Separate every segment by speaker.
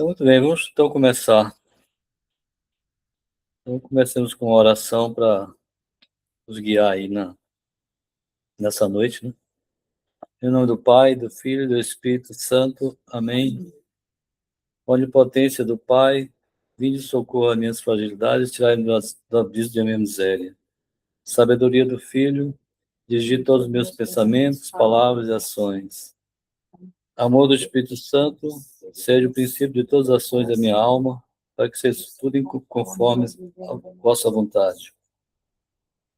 Speaker 1: Então, muito bem, vamos então começar. Então, comecemos com uma oração para nos guiar aí nessa noite, né? Em nome do Pai, do Filho e do Espírito Santo. Amém. Onipotência do Pai, vinde socorro às minhas fragilidades, tirai-me do abismo da minha miséria. Sabedoria do Filho, dirigir todos os meus pensamentos, palavras e ações. Amor do Espírito Santo, seja o princípio de todas as ações da minha alma, para que seja tudo conforme a vossa vontade.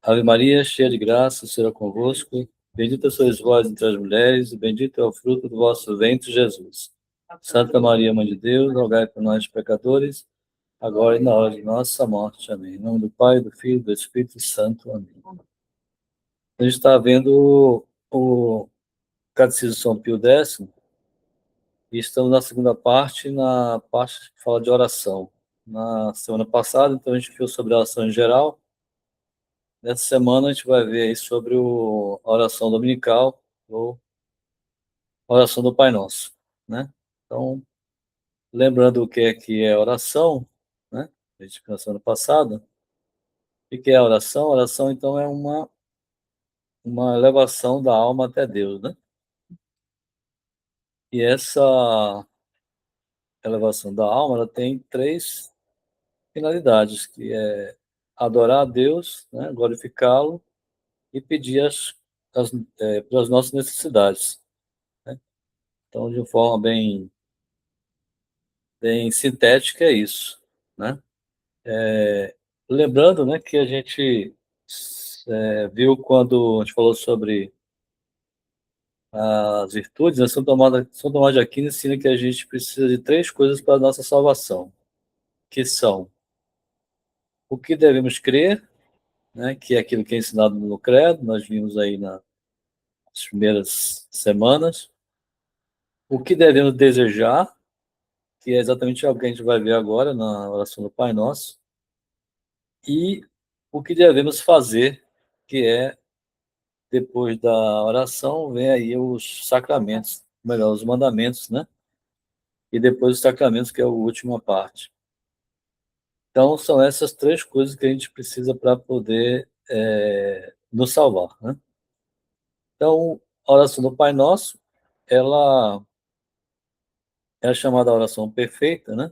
Speaker 1: Ave Maria, cheia de graça, o Senhor é convosco. Bendita sois vós entre as mulheres, e bendito é o fruto do vosso ventre, Jesus. Santa Maria, Mãe de Deus, rogai por nós, pecadores, agora e na hora de nossa morte. Amém. Em nome do Pai, do Filho e do Espírito Santo. Amém. A gente está vendo o Catecismo de São Pio X, e estamos na segunda parte, na parte que fala de oração. Na semana passada, então, a gente viu sobre a oração em geral. Nessa semana a gente vai ver aí sobre a oração dominical, ou a oração do Pai Nosso, né? Então, lembrando o que é oração, né? A gente viu na semana passada. O que é a oração? A oração, então, é uma elevação da alma até Deus, né? E essa elevação da alma, ela tem três finalidades, que é adorar a Deus, né? Glorificá-lo e pedir pelas nossas necessidades, né? Então, de uma forma bem sintética, é isso, né? Lembrando, né, que a gente viu quando a gente falou sobre as virtudes, né, São Tomás de Aquino ensina que a gente precisa de três coisas para a nossa salvação, que são o que devemos crer, né, que é aquilo que é ensinado no Credo, nós vimos aí nas primeiras semanas, o que devemos desejar, que é exatamente algo que a gente vai ver agora na oração do Pai Nosso, e o que devemos fazer, que é, depois da oração, vem aí os sacramentos, melhor, os mandamentos, né? E depois os sacramentos, que é a última parte. Então, são essas três coisas que a gente precisa para poder nos salvar, né? Então, a oração do Pai Nosso, ela é a chamada oração perfeita, né?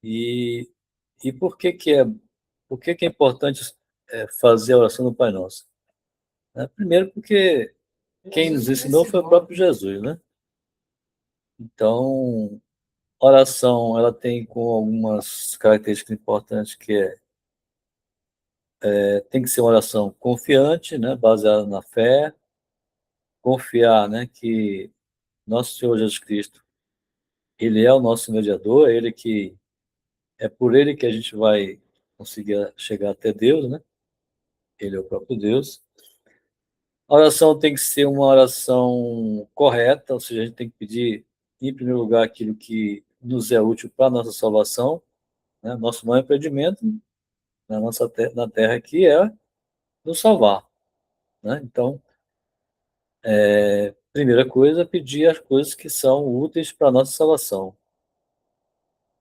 Speaker 1: E, e por que é importante fazer a oração do Pai Nosso? Primeiro, porque quem nos ensinou foi o próprio Jesus, né? Então, a oração, ela tem com algumas características importantes, que tem que ser uma oração confiante, né? Baseada na fé, confiar, né? Que nosso Senhor Jesus Cristo, ele é o nosso mediador, é por ele que a gente vai conseguir chegar até Deus, né? Ele é o próprio Deus. A oração tem que ser uma oração correta, ou seja, a gente tem que pedir, em primeiro lugar, aquilo que nos é útil para a nossa salvação, né? Nosso maior impedimento na terra aqui é nos salvar, né? Então, primeira coisa, pedir as coisas que são úteis para a nossa salvação.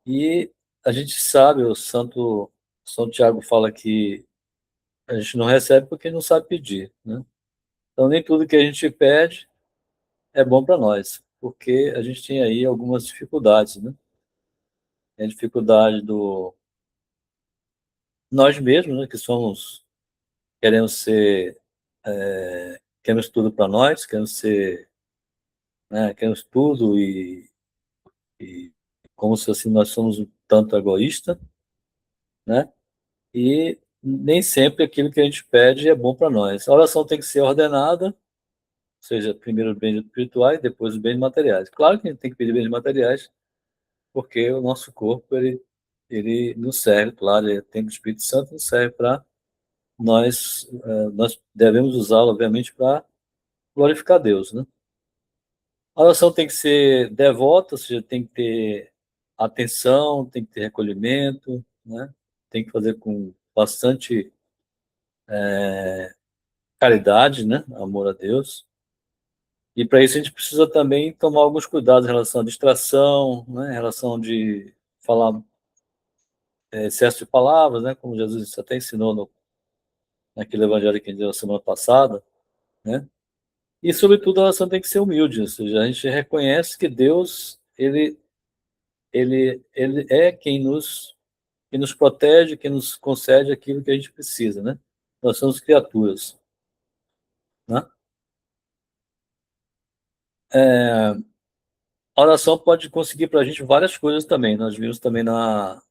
Speaker 1: E a gente sabe, o São Tiago fala que a gente não recebe porque não sabe pedir, né? Então, nem tudo que a gente pede é bom para nós, porque a gente tem aí algumas dificuldades, né? Tem a dificuldade do nós mesmos, né, que queremos ser, queremos tudo para nós, queremos tudo e como se assim nós somos um tanto egoísta, né? E nem sempre aquilo que a gente pede é bom para nós. A oração tem que ser ordenada, ou seja, primeiro os bens espirituais, depois os bens materiais. Claro que a gente tem que pedir bens materiais, porque o nosso corpo, ele nos serve, claro, o templo do Espírito Santo nos serve para nós devemos usá-lo, obviamente, para glorificar Deus, né? A oração tem que ser devota, ou seja, tem que ter atenção, tem que ter recolhimento, né? Tem que fazer com bastante caridade, né? Amor a Deus. E para isso a gente precisa também tomar alguns cuidados em relação à distração, né, em relação de falar excesso de palavras, né, como Jesus até ensinou naquele evangelho que a gente deu na semana passada, né? E, sobretudo, a oração tem que ser humilde, ou seja, a gente reconhece que Deus, ele é quem nos protege, quem nos concede aquilo que a gente precisa, né? Nós somos criaturas, né? A oração pode conseguir para a gente várias coisas também. Nós vimos também na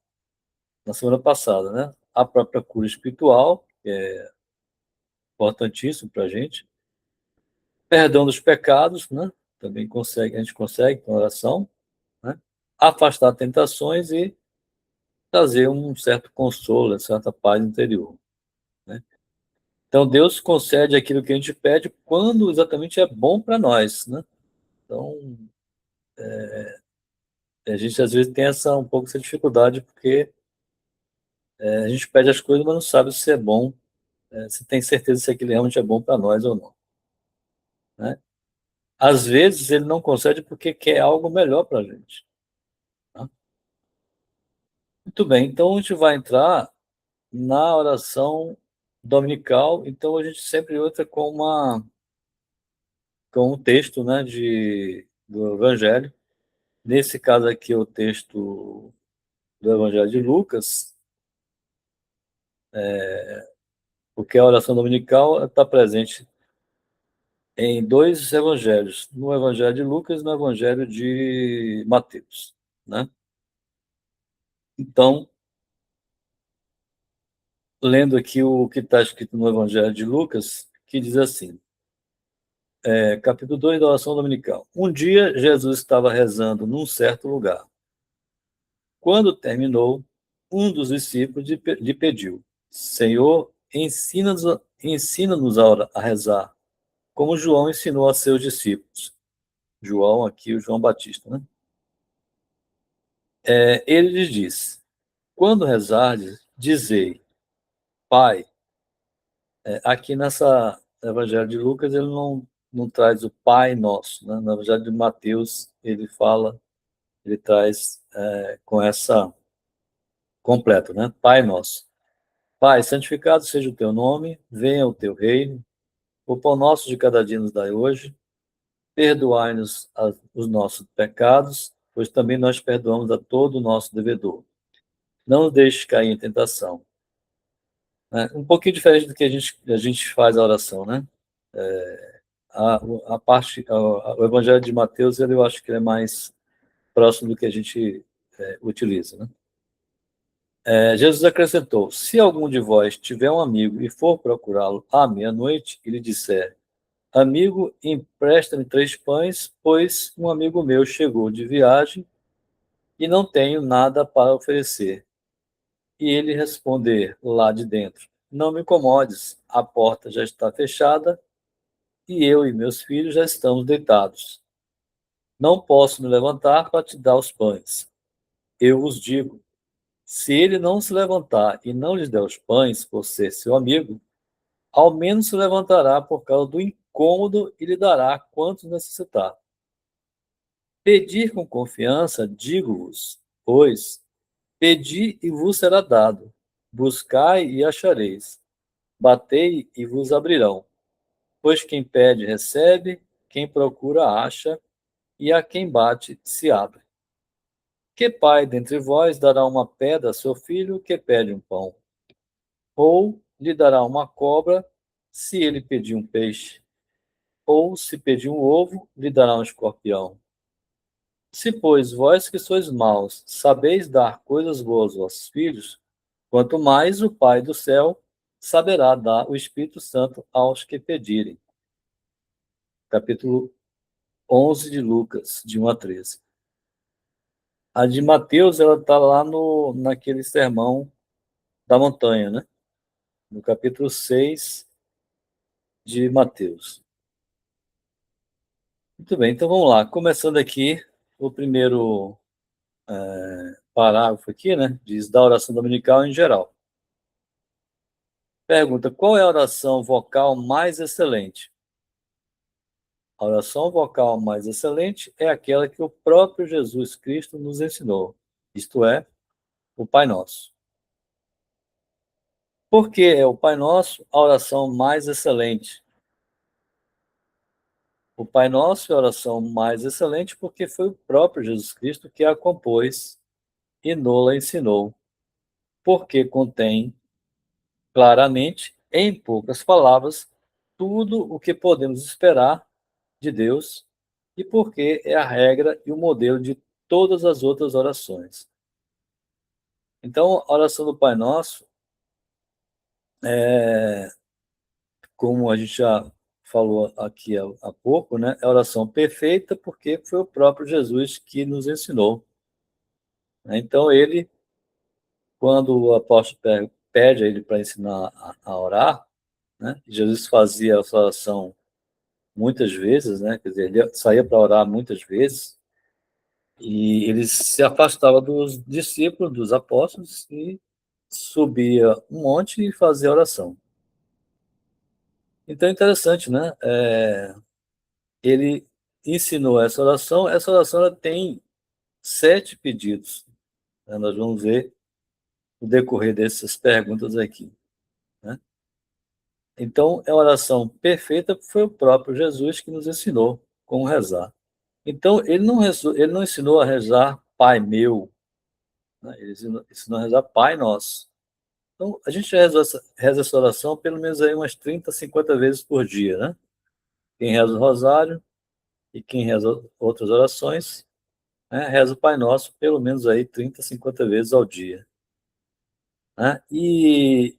Speaker 1: semana passada, né? A própria cura espiritual, que é importantíssimo para a gente. Perdão dos pecados, né? Também consegue, a gente consegue com a oração, né? Afastar tentações e trazer um certo consolo, uma certa paz interior, né? Então, Deus concede aquilo que a gente pede quando exatamente é bom para nós, né? Então, a gente às vezes tem um pouco essa dificuldade, porque a gente pede as coisas, mas não sabe se é bom, se tem certeza se aquilo realmente é bom para nós ou não, né? Às vezes, ele não concede porque quer algo melhor para a gente, tá? Muito bem, então a gente vai entrar na oração dominical. Então, a gente sempre entra com um texto, né, do Evangelho. Nesse caso aqui, o texto do Evangelho de Lucas, porque a oração dominical está presente em dois evangelhos, no Evangelho de Lucas e no Evangelho de Mateus, né? Então, lendo aqui o que está escrito no Evangelho de Lucas, que diz assim, capítulo 2 da oração dominical. Um dia, Jesus estava rezando num certo lugar. Quando terminou, um dos discípulos lhe pediu: Senhor, ensina-nos a rezar, como João ensinou a seus discípulos. João, aqui, o João Batista, né? Ele lhes disse: Quando rezardes, dizei, Pai. Aqui nessa Evangelho de Lucas, ele não traz o Pai Nosso, né? No Evangelho de Mateus, ele traz com essa completo, né? Pai Nosso. Pai, santificado seja o teu nome, venha o teu reino. O pão nosso de cada dia nos dai hoje. Perdoai-nos os nossos pecados, pois também nós perdoamos a todo o nosso devedor. Não nos deixes cair em tentação. Um pouquinho diferente do que a gente faz a oração, né? A parte, o Evangelho de Mateus, eu acho que ele é mais próximo do que a gente utiliza, né? Jesus acrescentou: Se algum de vós tiver um amigo e for procurá-lo à meia-noite e lhe disser: Amigo, empresta-me 3 pães, pois um amigo meu chegou de viagem e não tenho nada para oferecer. E ele responder lá de dentro: Não me incomodes, a porta já está fechada e eu e meus filhos já estamos deitados. Não posso me levantar para te dar os pães. Eu vos digo: se ele não se levantar e não lhes der os pães, por ser seu amigo, ao menos se levantará por causa do incômodo e lhe dará quanto necessitar. Pedir com confiança, digo-vos, pois, pedi e vos será dado, buscai e achareis, batei e vos abrirão. Pois quem pede, recebe, quem procura, acha, e a quem bate, se abre. Que pai dentre vós dará uma pedra a seu filho que pede um pão? Ou lhe dará uma cobra se ele pedir um peixe? Ou se pedir um ovo, lhe dará um escorpião? Se, pois, vós que sois maus, sabeis dar coisas boas aos vossos filhos, quanto mais o Pai do céu saberá dar o Espírito Santo aos que pedirem. Capítulo 11 de Lucas, de 1 a 13. A de Mateus, ela está lá naquele sermão da montanha, né? No capítulo 6 de Mateus. Muito bem, então vamos lá. Começando aqui, o primeiro parágrafo aqui, né? Diz da oração dominical em geral. Pergunta: qual é a oração vocal mais excelente? A oração vocal mais excelente é aquela que o próprio Jesus Cristo nos ensinou, isto é, o Pai Nosso. Por que é o Pai Nosso a oração mais excelente? O Pai Nosso é a oração mais excelente porque foi o próprio Jesus Cristo que a compôs e nos ensinou, porque contém claramente, em poucas palavras, tudo o que podemos esperar de Deus e porque é a regra e o modelo de todas as outras orações. Então, a oração do Pai Nosso, como a gente já falou aqui há pouco, né, é a oração perfeita porque foi o próprio Jesus que nos ensinou. Então, ele, quando o apóstolo pede a ele para ensinar a orar, né, Jesus fazia essa oração muitas vezes, né, quer dizer, ele saía para orar muitas vezes, e ele se afastava dos discípulos, dos apóstolos, e subia um monte e fazia oração. Então é interessante, né? Ele ensinou essa oração ela tem 7 pedidos, né? Nós vamos ver no decorrer dessas perguntas aqui, né? Então, é a oração perfeita, foi o próprio Jesus que nos ensinou como rezar. Então, ele não ensinou a rezar Pai meu, né? Ele ensinou a rezar Pai nosso. Então, a gente reza essa oração pelo menos aí umas 30, 50 vezes por dia, né? Quem reza o rosário e quem reza outras orações, né, reza o Pai Nosso pelo menos aí 30, 50 vezes ao dia. Né?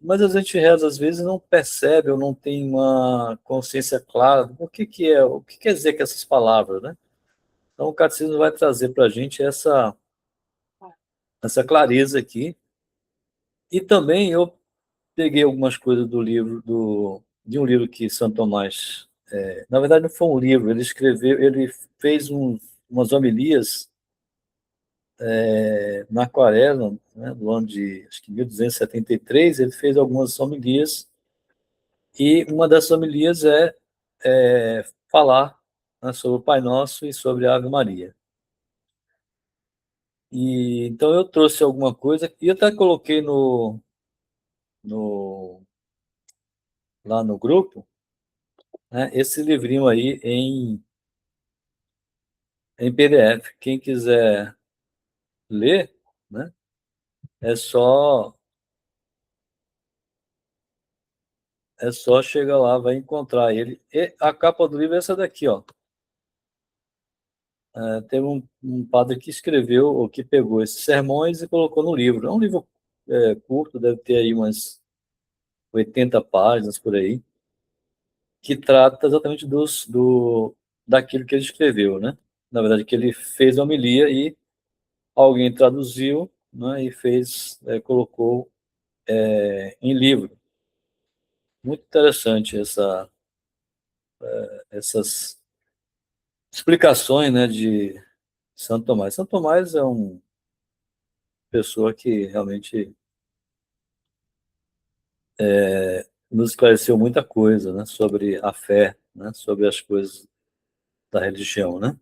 Speaker 1: Mas a gente reza às vezes e não percebe ou não tem uma consciência clara do o que quer dizer que essas palavras, né? Então o catecismo vai trazer para a gente essa clareza aqui. E também eu peguei algumas coisas de um livro que Santo Tomás, na verdade não foi um livro, ele fez umas homilias na Aquarela, né, do ano de acho que 1273, ele fez algumas homilias e uma das homilias falar, né, sobre o Pai Nosso e sobre a Ave Maria. E então eu trouxe alguma coisa e eu até coloquei no lá no grupo, né, esse livrinho aí em PDF. Quem quiser ler, né, é só chegar lá, vai encontrar ele. E a capa do livro é essa daqui, ó. Teve um padre que escreveu, ou que pegou esses sermões e colocou no livro. É um livro curto, deve ter aí umas 80 páginas por aí, que trata exatamente daquilo que ele escreveu, né? Na verdade, que ele fez a homilia e alguém traduziu, né, e colocou em livro. Muito interessante essas explicações, né, de Santo Tomás. Santo Tomás é uma pessoa que realmente nos esclareceu muita coisa, né, sobre a fé, né, sobre as coisas da religião, né?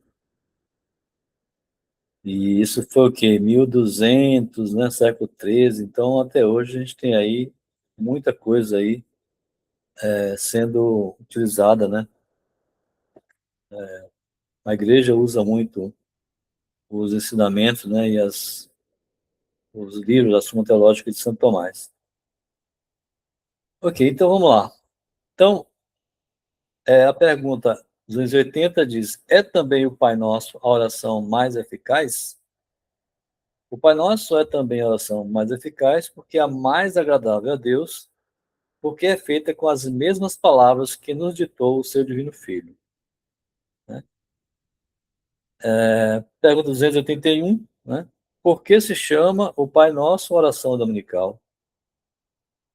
Speaker 1: E isso foi o quê? 1200, né, século XIII. Então, até hoje a gente tem aí muita coisa aí sendo utilizada, né? A igreja usa muito os ensinamentos, né, e os livros da Suma Teológica de Santo Tomás. Ok, então vamos lá. Então, a pergunta 280 diz: é também o Pai Nosso a oração mais eficaz? O Pai Nosso é também a oração mais eficaz porque é a mais agradável a Deus, porque é feita com as mesmas palavras que nos ditou o seu Divino Filho. Né? Pergunta 281, né? Por que se chama o Pai Nosso oração dominical?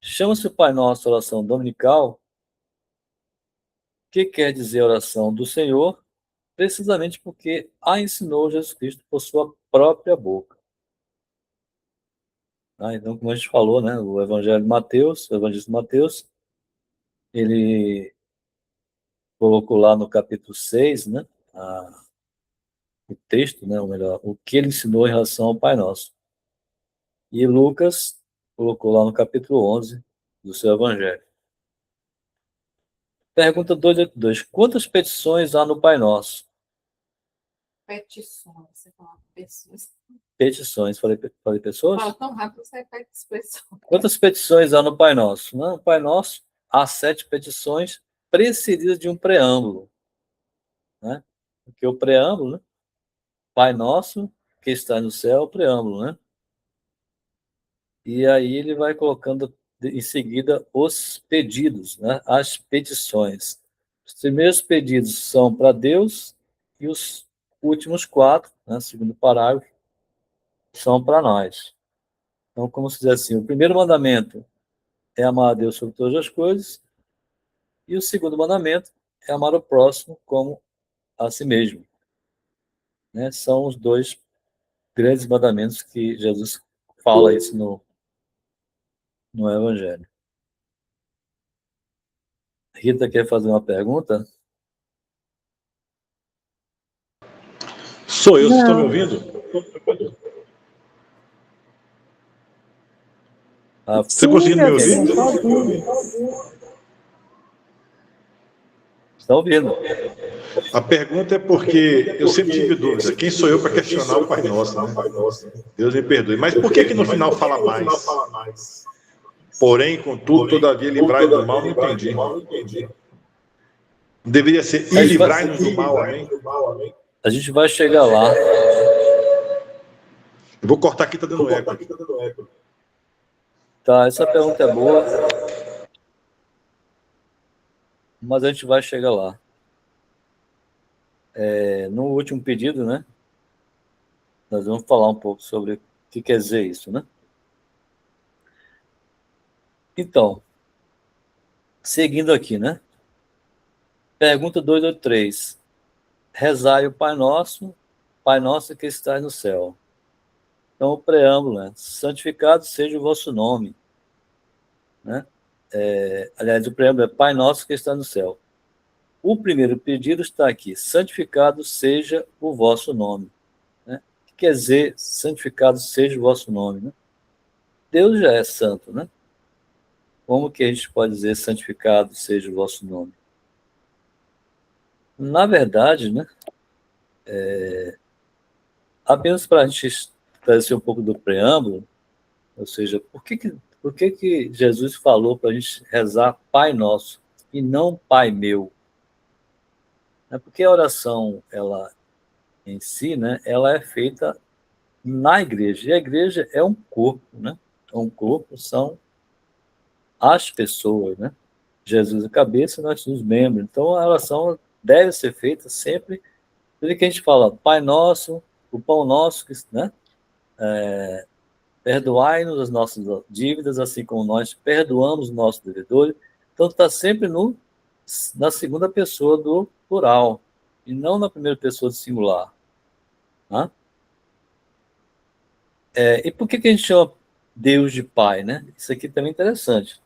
Speaker 1: Chama-se o Pai Nosso oração dominical, que quer dizer oração do Senhor, precisamente porque a ensinou Jesus Cristo por sua própria boca. Então, como a gente falou, né, o Evangelho de Mateus, o Evangelho de Mateus, ele colocou lá no capítulo 6, né? O texto, né? Ou melhor, o que ele ensinou em relação ao Pai Nosso. E Lucas colocou lá no capítulo 11 do seu Evangelho. Pergunta 282. Quantas petições há no Pai Nosso?
Speaker 2: Petições, você fala pessoas.
Speaker 1: Petições. Falei pessoas?
Speaker 2: Fala tão rápido, você repete expressão.
Speaker 1: Quantas petições há no Pai Nosso? No Pai Nosso, há 7 petições precedidas de um preâmbulo. Né? Porque o preâmbulo, né? Pai Nosso, que está no céu, o preâmbulo, né? E aí ele vai colocando em seguida os pedidos, né? As petições. Os primeiros pedidos são para Deus e os últimos 4, né? Segundo parágrafo, são para nós. Então, como se diz assim, o primeiro mandamento é amar a Deus sobre todas as coisas, e o segundo mandamento é amar o próximo como a si mesmo. Né? São os 2 grandes mandamentos que Jesus fala isso no Evangelho. Rita quer fazer uma pergunta?
Speaker 3: Sou eu, vocês estão me ouvindo? Você conseguindo me ouvir?
Speaker 1: Estão ouvindo.
Speaker 3: A pergunta é porque eu sempre tive dúvida. Quem sou eu para questionar o Pai Nosso, né? Deus me perdoe. Mas por que no final fala mais? Porém, contudo, todavia, livrai do mal, não entendi. Deveria ser e livrai-nos do mal, amém?
Speaker 1: A gente vai chegar lá.
Speaker 3: Eu vou cortar aqui, tá dando eco.
Speaker 1: Tá, essa pergunta é boa. Mas a gente vai chegar lá. No último pedido, né? Nós vamos falar um pouco sobre o que quer dizer isso, né? Então, seguindo aqui, né? Pergunta 283. Rezai o Pai Nosso que estás no céu. Então, o preâmbulo é: santificado seja o vosso nome. Né? Aliás, o preâmbulo é: Pai Nosso que está no céu. O primeiro pedido está aqui: santificado seja o vosso nome. Né? O que quer dizer santificado seja o vosso nome? Né? Deus já é santo, né? Como que a gente pode dizer santificado seja o vosso nome? Na verdade, né? Apenas para a gente trazer um pouco do preâmbulo, ou seja, por que Jesus falou para a gente rezar Pai Nosso e não Pai Meu? É porque a oração, ela em si, né, ela é feita na igreja. E a igreja é um corpo, né? Um corpo são as pessoas, né? Jesus é a cabeça, nós somos os membros. Então a oração deve ser feita sempre. Por isso que a gente fala Pai Nosso, o pão nosso, né? Perdoai-nos as nossas dívidas, assim como nós perdoamos os nossos devedores. Então está sempre na segunda pessoa do plural e não na primeira pessoa do singular. Né? E por que a gente chama Deus de Pai, né? Isso aqui também é interessante.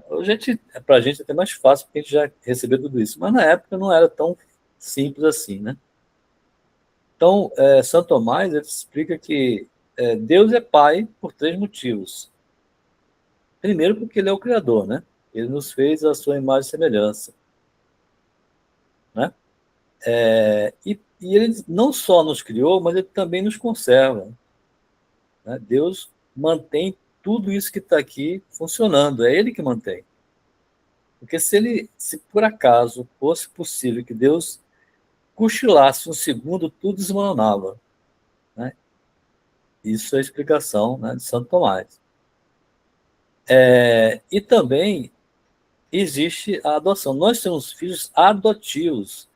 Speaker 1: Hoje, para a gente é até mais fácil, porque a gente já recebeu tudo isso. Mas na época não era tão simples assim, né? Então, São Tomás ele explica que Deus é Pai por 3 motivos. Primeiro, porque Ele é o Criador, né? Ele nos fez a sua imagem e semelhança. Né? E Ele não só nos criou, mas Ele também nos conserva. Né? Deus mantém tudo isso que está aqui funcionando. É Ele que mantém. Porque se por acaso fosse possível que Deus cochilasse um segundo, tudo desmoronava. Né? Isso é a explicação, né, de Santo Tomás. E também existe a adoção. Nós temos filhos adotivos.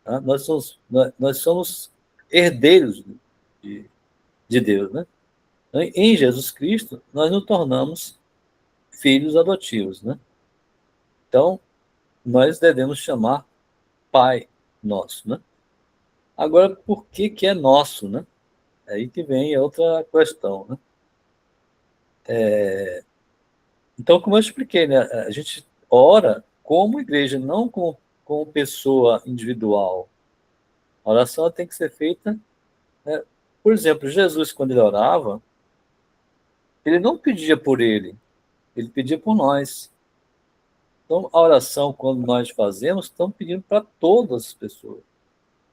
Speaker 1: Tá? Nós somos herdeiros de Deus. Né? Em Jesus Cristo, nós nos tornamos filhos adotivos. Né? Então, nós devemos chamar Pai Nosso. Né? Agora, por que é nosso? Né? É aí que vem outra questão. Né? Então, como eu expliquei, né? A gente ora como igreja, não com pessoa individual. A oração tem que ser feita, né? Por exemplo, Jesus, quando ele orava, ele não pedia por ele pedia por nós. Então, a oração, quando nós fazemos, estamos pedindo para todas as pessoas.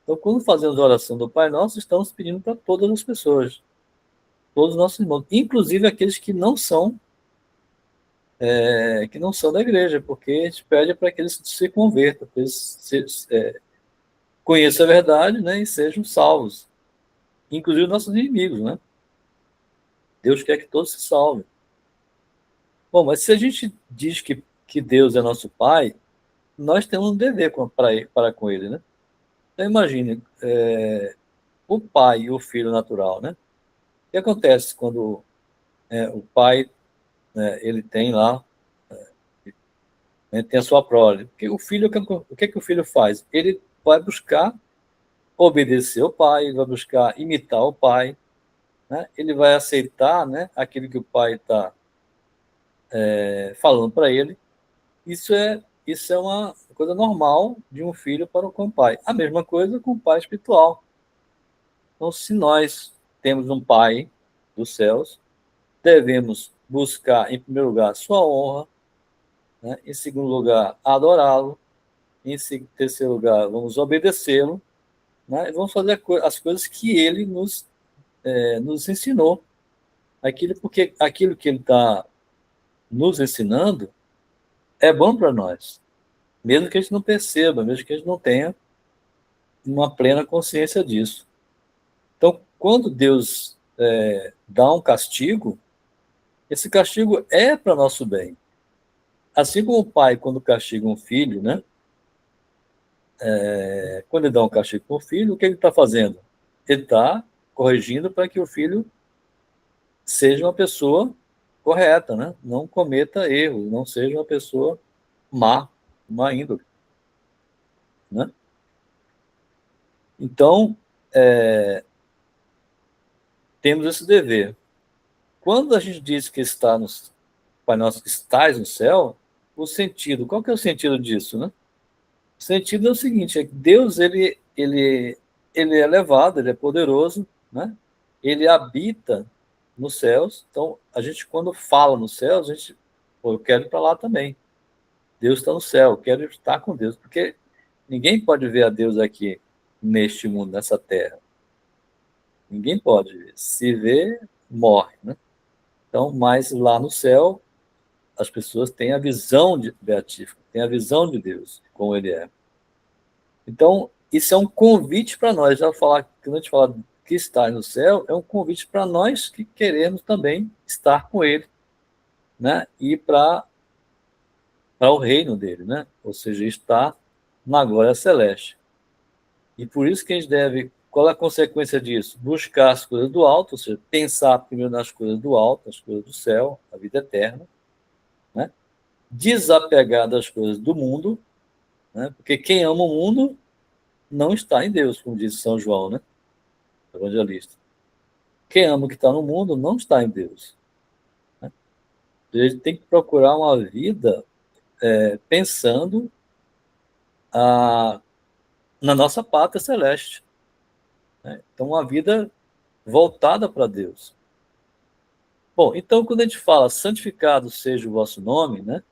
Speaker 1: Então, quando fazemos a oração do Pai Nosso, estamos pedindo para todas as pessoas, todos os nossos irmãos, inclusive aqueles que não são da igreja, porque a gente pede para que eles se convertam, para eles conheçam a verdade, né, e sejam salvos, inclusive nossos inimigos, né? Deus quer que todos se salvem. Bom, mas se a gente diz que Deus é nosso Pai, nós temos um dever para com Ele, né? Então imagine, o pai e o filho natural, né? O que acontece quando o pai, né, ele tem lá, né, tem a sua prole? Porque o filho, o que o filho faz? Ele vai buscar obedecer ao pai, ele vai buscar imitar o pai, né? Ele vai aceitar, né, aquilo que o pai está falando para ele. Isso é uma coisa normal de um filho para com o pai. A mesma coisa com o pai espiritual. Então, se nós temos um pai dos céus, devemos buscar, em primeiro lugar, sua honra, né? Em segundo lugar, adorá-lo, em terceiro lugar, vamos obedecê-lo, né? E vamos fazer as coisas que ele nos ensinou. Porque aquilo que ele está nos ensinando é bom para nós, mesmo que a gente não perceba, mesmo que a gente não tenha uma plena consciência disso. Então, quando Deus dá um castigo, esse castigo é para nosso bem. Assim como o pai, quando castiga um filho, né? Quando ele dá um castigo para o filho, o que ele está fazendo? Ele está corrigindo para que o filho seja uma pessoa correta, né? Não cometa erros, não seja uma pessoa má índole, né? Então, temos esse dever. Quando a gente diz que está no Pai Nosso que estás no céu, o sentido, qual que é o sentido disso, né? O sentido é o seguinte, é que Deus, ele é elevado, ele é poderoso, né? Ele habita nos céus. Então, a gente, quando fala nos céus, a gente, eu quero ir para lá também. Deus está no céu, eu quero estar com Deus, porque ninguém pode ver a Deus aqui, neste mundo, nessa terra. Ninguém pode ver. Se vê, morre, né? Então, mas lá no céu, as pessoas têm a visão beatífica, têm a visão de Deus, como ele é. Então, isso é um convite para nós. Quando a gente fala que está no céu, é um convite para nós que queremos também estar com ele, né? E para o reino dele, né? Ou seja, estar na glória celeste. E por isso que a gente deve, qual é a consequência disso? Buscar as coisas do alto, ou seja, pensar primeiro nas coisas do alto, as coisas do céu, a vida eterna, né? Desapegar das coisas do mundo, né? Porque quem ama o mundo não está em Deus, como diz São João, né? Evangelista. Quem ama o que está no mundo não está em Deus, né? A gente tem que procurar uma vida pensando na nossa pátria celeste, né? Então, uma vida voltada para Deus. Bom, então, quando a gente fala santificado seja o vosso nome, né?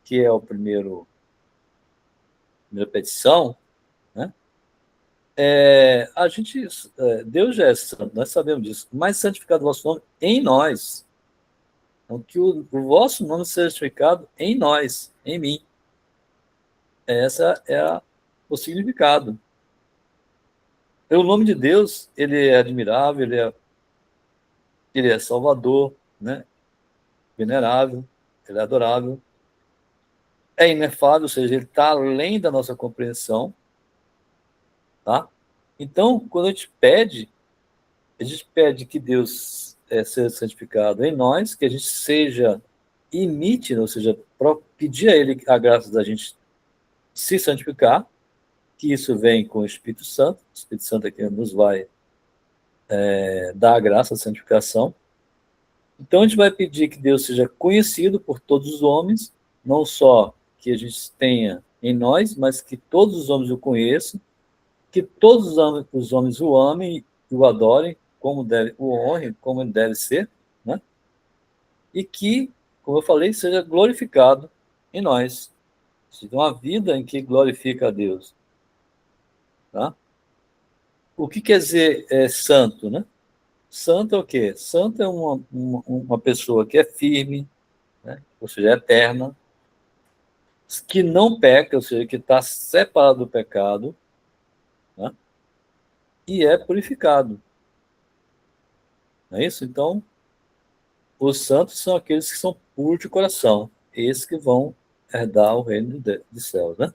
Speaker 1: Que é a primeira petição, né? Deus já é santo, nós sabemos disso, mas santificado o vosso nome em nós. Então, que o vosso nome seja santificado em nós, em mim. Essa é o significado. O nome de Deus, ele é admirável, ele é salvador, né? Venerável, ele é adorável, é inefável, ou seja, ele está além da nossa compreensão, tá? Então, quando a gente pede que Deus seja santificado em nós, que a gente imite, ou seja, pedir a Ele a graça da gente se santificar, que isso vem com o Espírito Santo é que nos vai dar a graça da santificação. Então, a gente vai pedir que Deus seja conhecido por todos os homens, não só que a gente tenha em nós, mas que todos os homens o conheçam, que todos os homens o amem e o adorem, o honrem como ele deve ser, né? E que, como eu falei, seja glorificado em nós. Seja uma vida em que glorifica a Deus. Tá? O que quer dizer santo, né? Santo é o quê? Santo é uma pessoa que é firme, né? Ou seja, é eterna, que não peca, ou seja, que está separado do pecado, né? E é purificado. Não é isso? Então, os santos são aqueles que são puros de coração, esses que vão herdar o reino dos céus, né?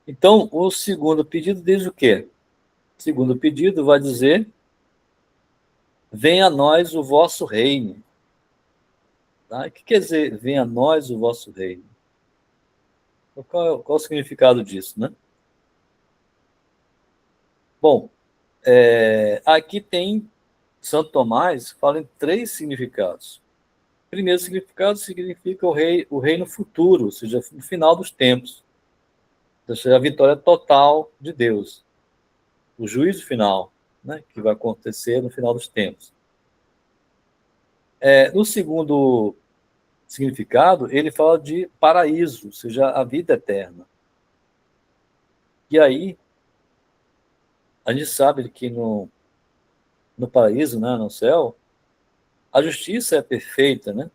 Speaker 1: Então, o segundo pedido diz o quê? O segundo pedido vai dizer: venha a nós o vosso reino. Tá? O que quer dizer, venha a nós o vosso reino? Qual o significado disso, né? Bom, aqui tem Santo Tomás, fala em 3 significados. O primeiro significado significa o reino futuro, ou seja, no final dos tempos. Ou seja, a vitória total de Deus. O juízo final, né, que vai acontecer no final dos tempos. No segundo significado, ele fala de paraíso, ou seja, a vida eterna. E aí, a gente sabe que no paraíso, né, no céu, a justiça é perfeita, né?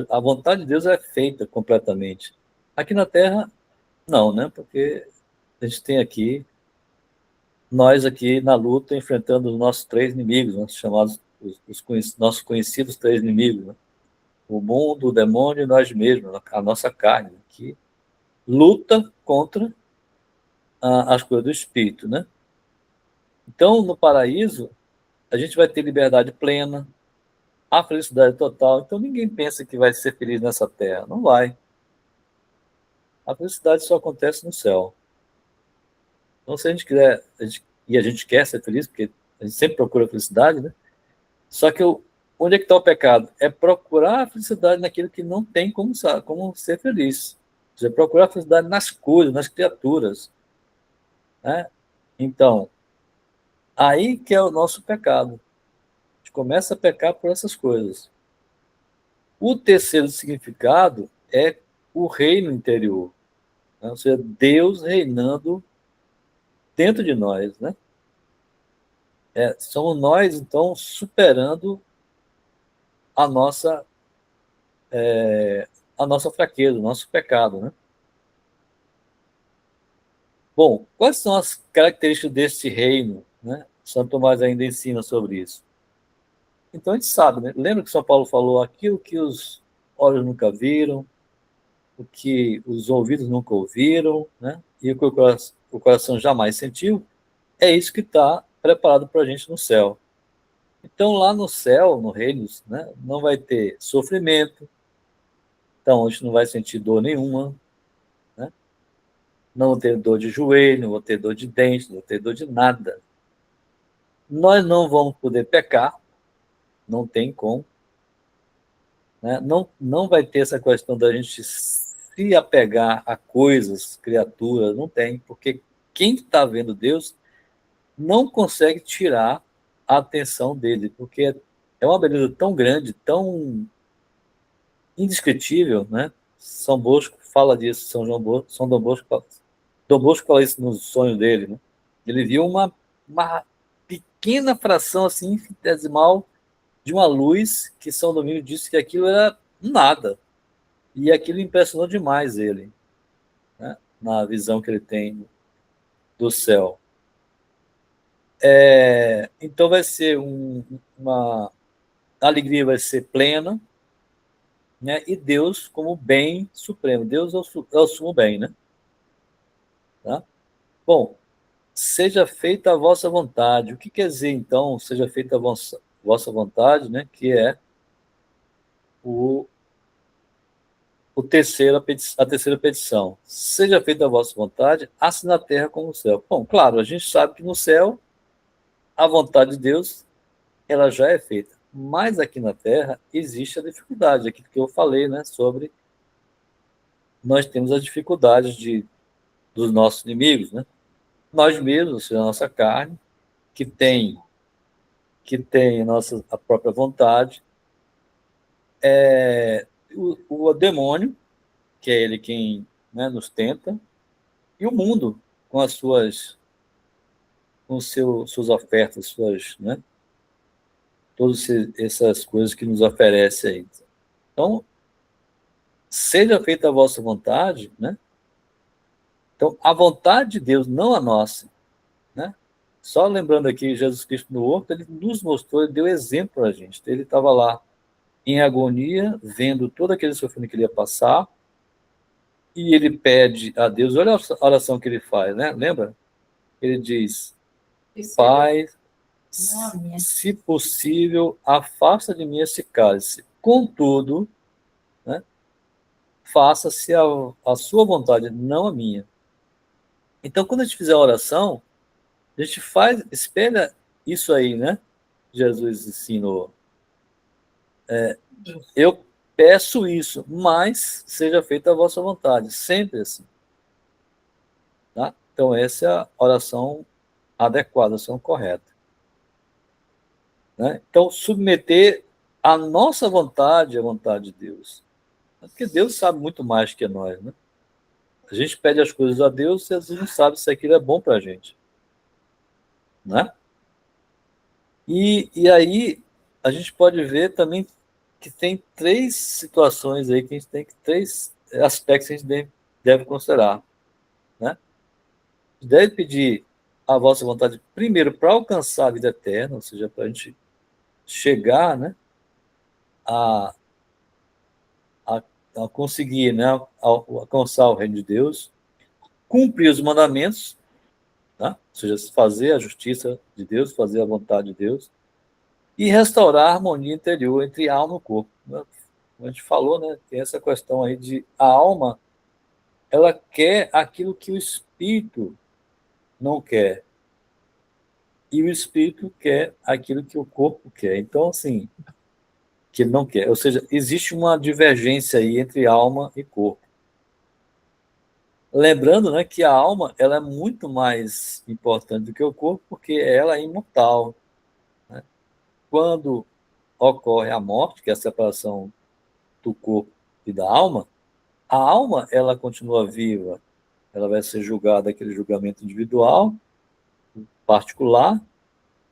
Speaker 1: A vontade de Deus é feita completamente. Aqui na Terra, não, né? Porque a gente tem aqui, nós aqui na luta, enfrentando os nossos 3 inimigos, né, chamados nossos conhecidos 3 inimigos, né? O mundo, o demônio e nós mesmos, a nossa carne, que luta contra as coisas do espírito, né? Então, no paraíso, a gente vai ter liberdade plena, a felicidade total. Então, ninguém pensa que vai ser feliz nessa terra. Não vai. A felicidade só acontece no céu. Então, se a gente quiser, e a gente quer ser feliz, porque a gente sempre procura felicidade, né? Só que onde é que está o pecado? É procurar a felicidade naquilo que não tem como ser feliz. Ou seja, procurar a felicidade nas coisas, nas criaturas. Né? Então, aí que é o nosso pecado. A gente começa a pecar por essas coisas. O terceiro significado é o reino interior. Né? Ou seja, Deus reinando dentro de nós. Né? Somos nós, então, superando a nossa, a nossa fraqueza, o nosso pecado. Né? Bom, quais são as características desse reino? Né? Santo Tomás ainda ensina sobre isso. Então a gente sabe, né? Lembra que São Paulo falou aquilo que os olhos nunca viram, o que os ouvidos nunca ouviram, né? E o que o coração jamais sentiu, é isso que está preparado para a gente no céu. Então lá no céu, no reino, né, não vai ter sofrimento, então a gente não vai sentir dor nenhuma, né? Não vou ter dor de joelho, não vou ter dor de dente, não vou ter dor de nada. Nós não vamos poder pecar, não tem como. Né? Não vai ter essa questão da gente se apegar a coisas, criaturas, não tem, porque quem está vendo Deus não consegue tirar a atenção dele, porque é uma beleza tão grande, tão indescritível, né? São Bosco fala disso, São Dom Bosco fala isso no sonho dele, né? Ele viu uma pequena fração assim, infinitesimal de uma luz que São Domingos disse que aquilo era nada. E aquilo impressionou demais ele, né? Na visão que ele tem do céu. Então vai ser uma a alegria vai ser plena, né? E Deus como bem supremo. Deus é o sumo bem, né? Tá? Bom, seja feita a vossa vontade. O que quer dizer, então, seja feita a vossa vontade, né? Que é a terceira petição. Seja feita a vossa vontade, assim na terra como no céu. Bom, claro, a gente sabe que no céu a vontade de Deus ela já é feita. Mas aqui na terra existe a dificuldade, aquilo que eu falei, né, sobre nós temos as dificuldades dos nossos inimigos, né? Nós mesmos, ou seja, a nossa carne, que tem a própria vontade, o demônio, que é ele quem, né, nos tenta, e o mundo, com as suas ofertas, né, todas essas coisas que nos oferece aí. Então, seja feita a vossa vontade, né? Então, a vontade de Deus, não a nossa, né? Só lembrando aqui, Jesus Cristo no horto, ele nos mostrou, ele deu exemplo para a gente. Ele estava lá em agonia, vendo todo aquele sofrimento que ele ia passar, e ele pede a Deus, olha a oração que ele faz, né? Lembra? Ele diz, Pai, se possível, afasta de mim esse cálice. Contudo, né, faça-se a sua vontade, não a minha. Então, quando a gente fizer a oração, a gente espelha isso aí, né? Jesus ensinou. Eu peço isso, mas seja feita a vossa vontade, sempre assim. Tá? Então, essa é a oração adequada, a oração correta. Né? Então, submeter a nossa vontade à vontade de Deus. Porque Deus sabe muito mais que nós. Né? A gente pede as coisas a Deus e às vezes não sabe se aquilo é bom para a gente. Né? E aí, a gente pode ver também que tem três situações aí que a gente tem que, três aspectos que a gente deve considerar. Né? Deve pedir a vossa vontade primeiro para alcançar a vida eterna, ou seja, para a gente chegar, né, a, a conseguir, né, alcançar o reino de Deus, cumprir os mandamentos, tá? Ou seja, fazer a justiça de Deus, fazer a vontade de Deus, e restaurar a harmonia interior entre a alma e o corpo. Como a gente falou, né, tem essa questão aí de a alma, ela quer aquilo que o espírito não quer. E o espírito quer aquilo que o corpo quer. Então, assim, que ele não quer. Ou seja, existe uma divergência aí entre alma e corpo. Lembrando, né, que a alma ela é muito mais importante do que o corpo, porque ela é imortal. Né? Quando ocorre a morte, que é a separação do corpo e da alma, a alma ela continua viva. Ela vai ser julgada aquele julgamento individual, particular,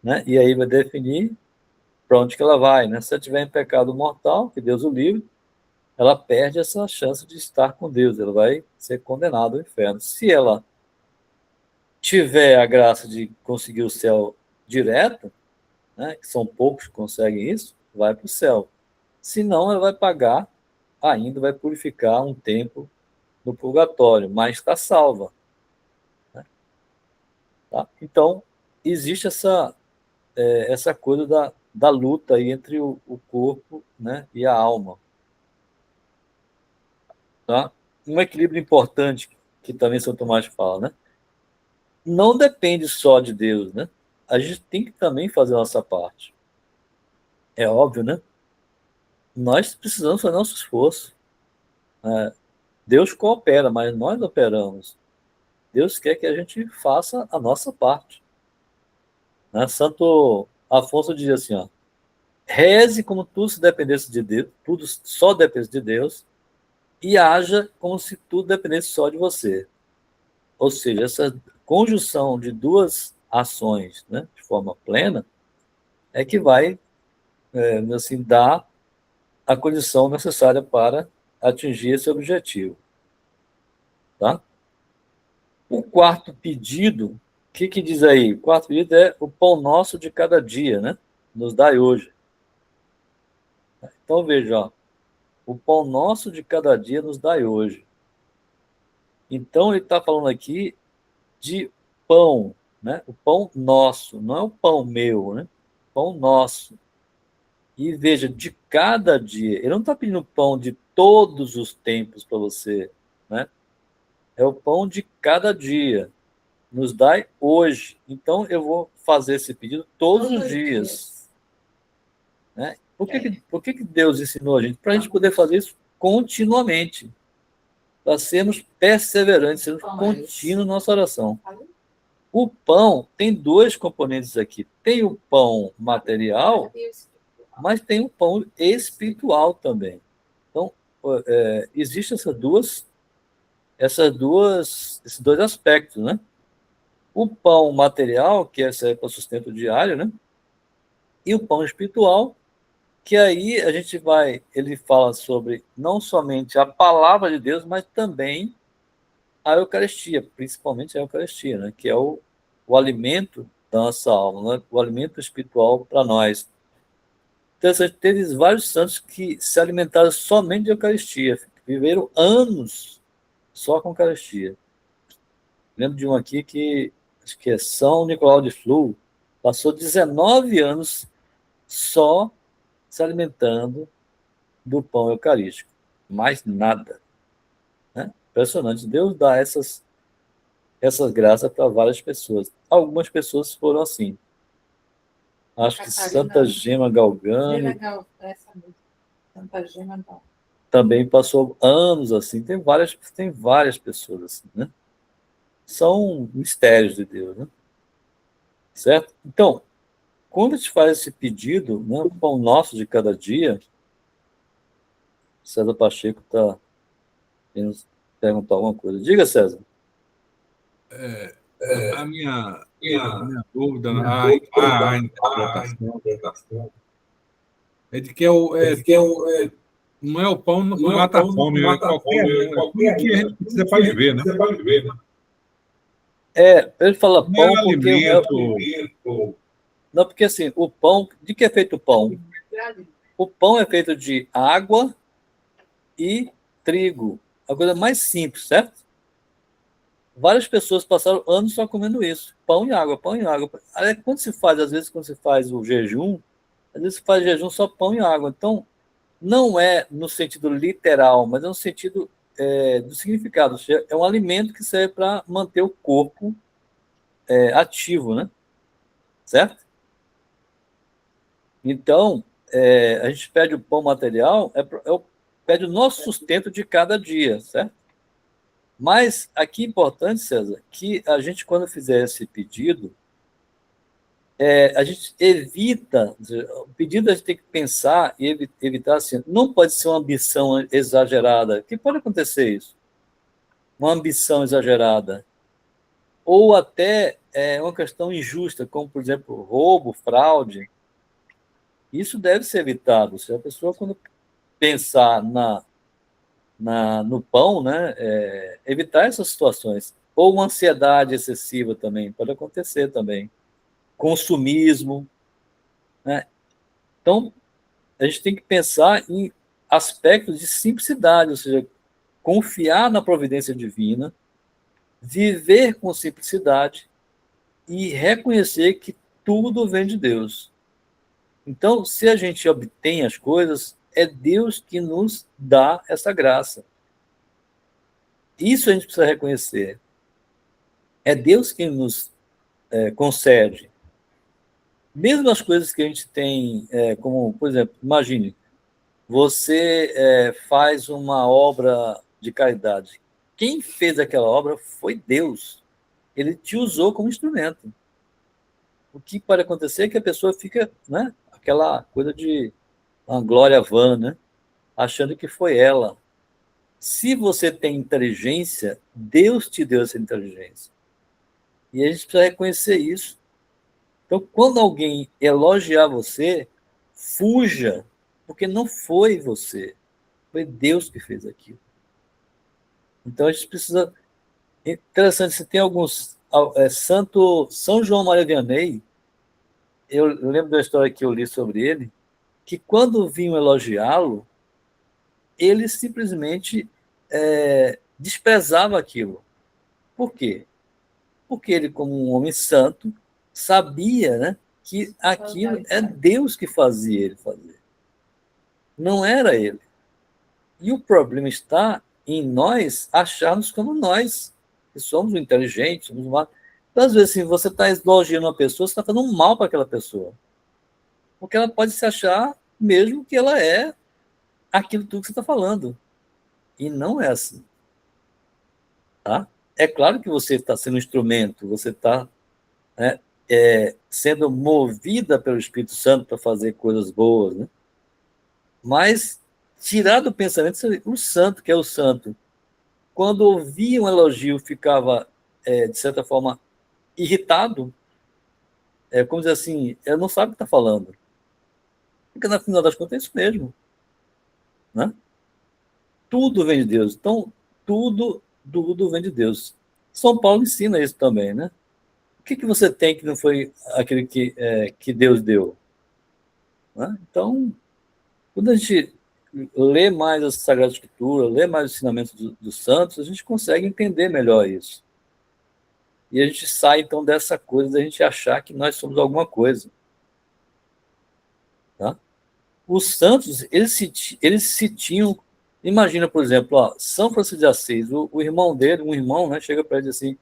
Speaker 1: né? E aí vai definir para onde que ela vai, né? Se ela tiver em pecado mortal, que Deus o livre, ela perde essa chance de estar com Deus, ela vai ser condenada ao inferno. Se ela tiver a graça de conseguir o céu direto, né? Que são poucos que conseguem isso, vai para o céu. Se não, ela vai pagar, ainda vai purificar um tempo no purgatório, mas está salva. Né? Tá? Então, existe essa coisa da luta aí entre o corpo, né, e a alma. Tá? Um equilíbrio importante que também São Tomás fala, né? Não depende só de Deus, né? A gente tem que também fazer a nossa parte. É óbvio, né? Nós precisamos fazer nosso esforço. Deus coopera, mas nós operamos. Deus quer que a gente faça a nossa parte. Né? Santo Afonso diz assim, ó, reze como tudo se dependesse de Deus, tudo só dependesse de Deus, e haja como se tudo dependesse só de você. Ou seja, essa conjunção de duas ações, né, de forma plena, é que vai assim, dar a condição necessária para atingir esse objetivo. Tá? O quarto pedido, o que diz aí? O quarto pedido é o pão nosso de cada dia, né? Nos dai hoje. Então, veja, ó, o pão nosso de cada dia nos dai hoje. Então, ele está falando aqui de pão, né? O pão nosso, não é o pão meu, né? Pão nosso. E veja, de cada dia. Ele não está pedindo pão de todos os tempos para você, né? É o pão de cada dia. Nos dai hoje. Então, eu vou fazer esse pedido todos os dias. Né? Por que Deus ensinou a gente? Para a gente poder fazer isso continuamente. para sermos perseverantes, sermos contínuos na nossa oração. O pão tem dois componentes aqui. Tem o pão material, mas tem o pão espiritual também. Então, existem esses dois aspectos, né? O pão material, que serve para o sustento diário, né? E o pão espiritual, que aí ele fala sobre não somente a palavra de Deus, mas também a Eucaristia, principalmente a Eucaristia, né? Que é o alimento da nossa alma, né? O alimento espiritual para nós. Então, teve vários santos que se alimentaram somente de Eucaristia, viveram anos só com Eucaristia. Lembro de um aqui que, acho que é São Nicolau de Flue, passou 19 anos só se alimentando do pão eucarístico. Mais nada. Né? Impressionante. Deus dá essas graças para várias pessoas. Algumas pessoas foram assim. Acho que Santa Gema Galgani
Speaker 2: Santa Gema não.
Speaker 1: também passou anos assim. Tem várias pessoas assim, né? São mistérios de Deus, né? Certo? Então, quando a gente faz esse pedido, né, o pão nosso de cada dia, César Pacheco está querendo perguntar alguma coisa. Diga, César.
Speaker 4: A minha dúvida, a interpretação é de que não é o pão que mata a fome, é tudo que a gente precisa para viver, né?
Speaker 1: Ele fala pão
Speaker 4: Não é
Speaker 1: porque
Speaker 4: alimento.
Speaker 1: não, porque assim, o pão, de que é feito o pão? O pão é feito de água e trigo. A coisa mais simples, certo? Várias pessoas passaram anos só comendo isso. Pão e água, pão e água. Aí, quando se faz o jejum, às vezes se faz jejum só pão e água. Então, não é no sentido literal, mas é no sentido do significado. Ou seja, é um alimento que serve para manter o corpo ativo, né? Certo? Então, a gente pede o pão material, pede o nosso sustento de cada dia, certo? Mas aqui é importante, César, que a gente, quando fizer esse pedido, a gente evita, o pedido a gente tem que pensar e evitar assim, não pode ser uma ambição exagerada, que pode acontecer isso, uma ambição exagerada, ou até uma questão injusta, como, por exemplo, roubo, fraude. Isso deve ser evitado. Se a pessoa, quando pensar no pão, né, evitar essas situações. Ou uma ansiedade excessiva também, pode acontecer também. Consumismo. Né? Então, a gente tem que pensar em aspectos de simplicidade, ou seja, confiar na providência divina, viver com simplicidade e reconhecer que tudo vem de Deus. Então, se a gente obtém as coisas, é Deus que nos dá essa graça. Isso a gente precisa reconhecer. É Deus que nos concede. Mesmo as coisas que a gente tem, como, por exemplo, imagine, você faz uma obra de caridade. Quem fez aquela obra foi Deus. Ele te usou como instrumento. O que pode acontecer é que a pessoa fica, né, aquela coisa de uma glória vã, né, achando que foi ela. Se você tem inteligência, Deus te deu essa inteligência. E a gente precisa reconhecer isso. Então, quando alguém elogiar você, fuja, porque não foi você, foi Deus que fez aquilo. Então, a gente precisa... Interessante, se tem alguns... São João Maria Vianney, eu lembro da história que eu li sobre ele, que quando vinham elogiá-lo, ele simplesmente desprezava aquilo. Por quê? Porque ele, como um homem santo, sabia, né, que aquilo é Deus que fazia ele fazer. Não era ele. E o problema está em nós acharmos como nós, que somos inteligentes, somos humanos. Então, às vezes, se você está elogiando uma pessoa, você está fazendo mal para aquela pessoa. Porque ela pode se achar mesmo que ela é aquilo tudo que você está falando. E não é assim. Tá? É claro que você está sendo um instrumento, você está, né, sendo movida pelo Espírito Santo para fazer coisas boas, né? Mas tirar do pensamento o santo, que é o santo, quando ouvia um elogio, ficava, de certa forma, irritado, como dizer assim, ele não sabe o que está falando. Porque, no final das contas, é isso mesmo. Né? Tudo vem de Deus. Então, tudo vem de Deus. São Paulo ensina isso também, né? O que você tem que não foi aquele que Deus deu? Né? Então, quando a gente lê mais a Sagrada Escritura, lê mais os ensinamentos dos santos, a gente consegue entender melhor isso. E a gente sai, então, dessa coisa da gente achar que nós somos alguma coisa. Tá? Os santos, eles se tinham... Imagina, por exemplo, São Francisco de Assis, o irmão dele, um irmão, né, chega para ele e diz assim,